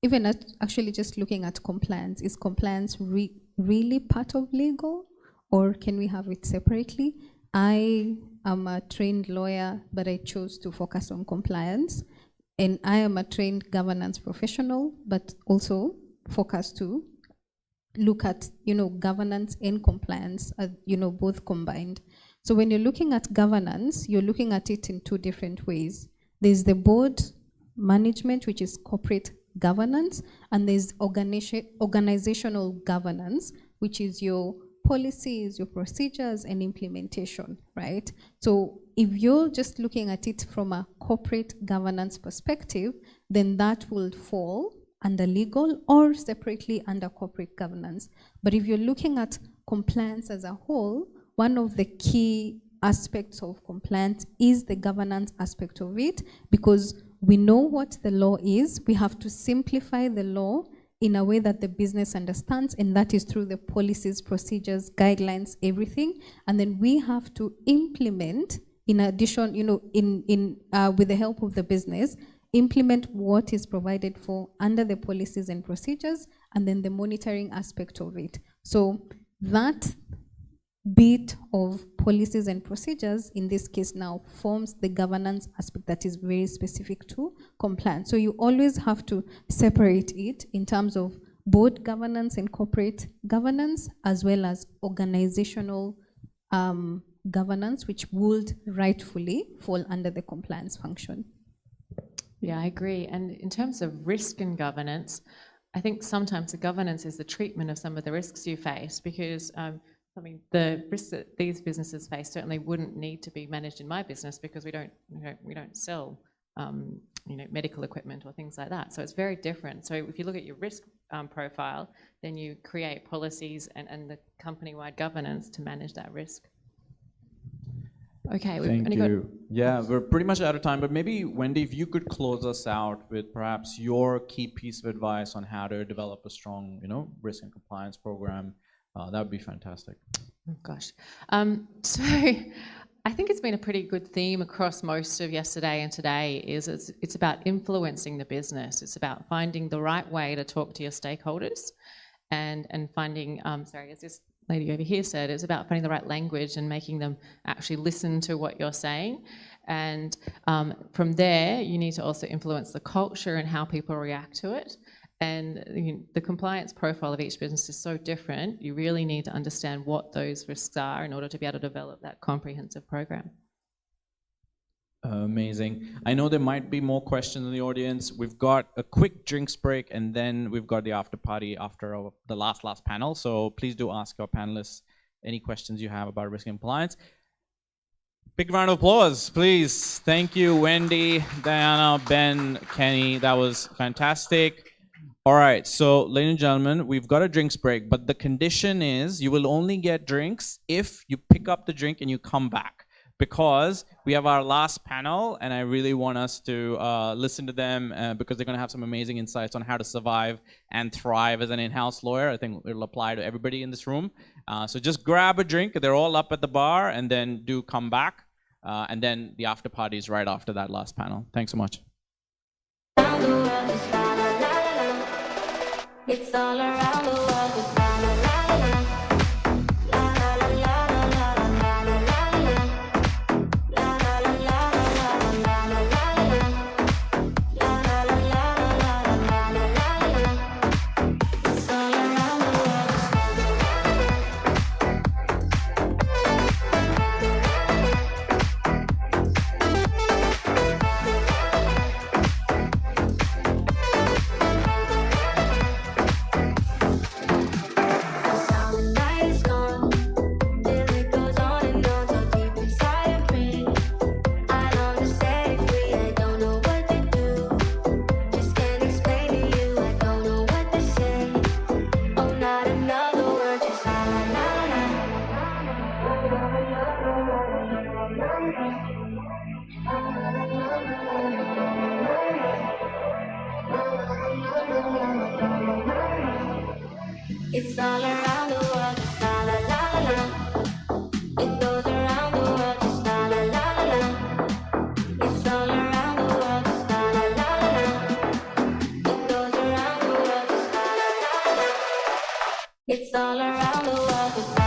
Even actually just looking at compliance. Is compliance really part of legal, or can we have it separately? I am a trained lawyer, but I chose to focus on compliance. And I am a trained governance professional, but also focus to look at, you know, governance and compliance, you know, both combined. So when you're looking at governance, you're looking at it in two different ways. There's the board management, which is corporate governance, and there's organizational governance, which is your policies, your procedures, and implementation, right? So if you're just looking at it from a corporate governance perspective, then that will fall under legal or separately under corporate governance. But if you're looking at compliance as a whole, one of the key aspects of compliance is the governance aspect of it, because we know what the law is. We have to simplify the law in a way that the business understands, and that is through the policies, procedures, guidelines, everything. And then we have to implement, in addition, you know, with the help of the business, implement what is provided for under the policies and procedures, and then the monitoring aspect of it. So that bit of policies and procedures, in this case now, forms the governance aspect that is very specific to compliance. So you always have to separate it in terms of board governance and corporate governance, as well as organizational governance, which would rightfully fall under the compliance function. Yeah, I agree. And in terms of risk and governance, I think sometimes the governance is the treatment of some of the risks you face, because I mean, the risks that these businesses face certainly wouldn't need to be managed in my business, because we don't sell you know, medical equipment or things like that. So it's very different. So if you look at your risk profile, then you create policies and the company-wide governance to manage that risk. Okay, Thank you. Yeah, we're pretty much out of time, but maybe, Wendy, if you could close us out with perhaps your key piece of advice on how to develop a strong, you know, risk and compliance program, that would be fantastic. Oh gosh. So I think it's been a pretty good theme across most of yesterday and today. It's about influencing the business. It's about finding the right way to talk to your stakeholders, and finding. Sorry, is this lady over here said, it's about finding the right language and making them actually listen to what you're saying. And from there, you need to also influence the culture and how people react to it. And the compliance profile of each business is so different, you really need to understand what those risks are in order to be able to develop that comprehensive program. Amazing. I know there might be more questions in the audience. We've got a quick drinks break, and then we've got the after party after the last panel. So please do ask our panelists any questions you have about risk and compliance. Big round of applause, please. Thank you, Wendy, Diana, Ben, Kenny. That was fantastic. All right, so ladies and gentlemen, we've got a drinks break, but the condition is you will only get drinks if you pick up the drink and you come back, because we have our last panel, and I really want us to listen to them because they're going to have some amazing insights on how to survive and thrive as an in-house lawyer. I think it'll apply to everybody in this room. So just grab a drink. They're all up at the bar, and then do come back. And then the after party is right after that last panel. Thanks so much. It's all around the world. It's la la la la. La la la la la la la la la. La la la la la la la la la. La la la la la la la la. It's all around the world. It's all around the world, just la la la la la. It goes around the world, just la la la la la. It's all around the world, just la la la la la. It goes around the world, just la la la la la. It's all around the world, just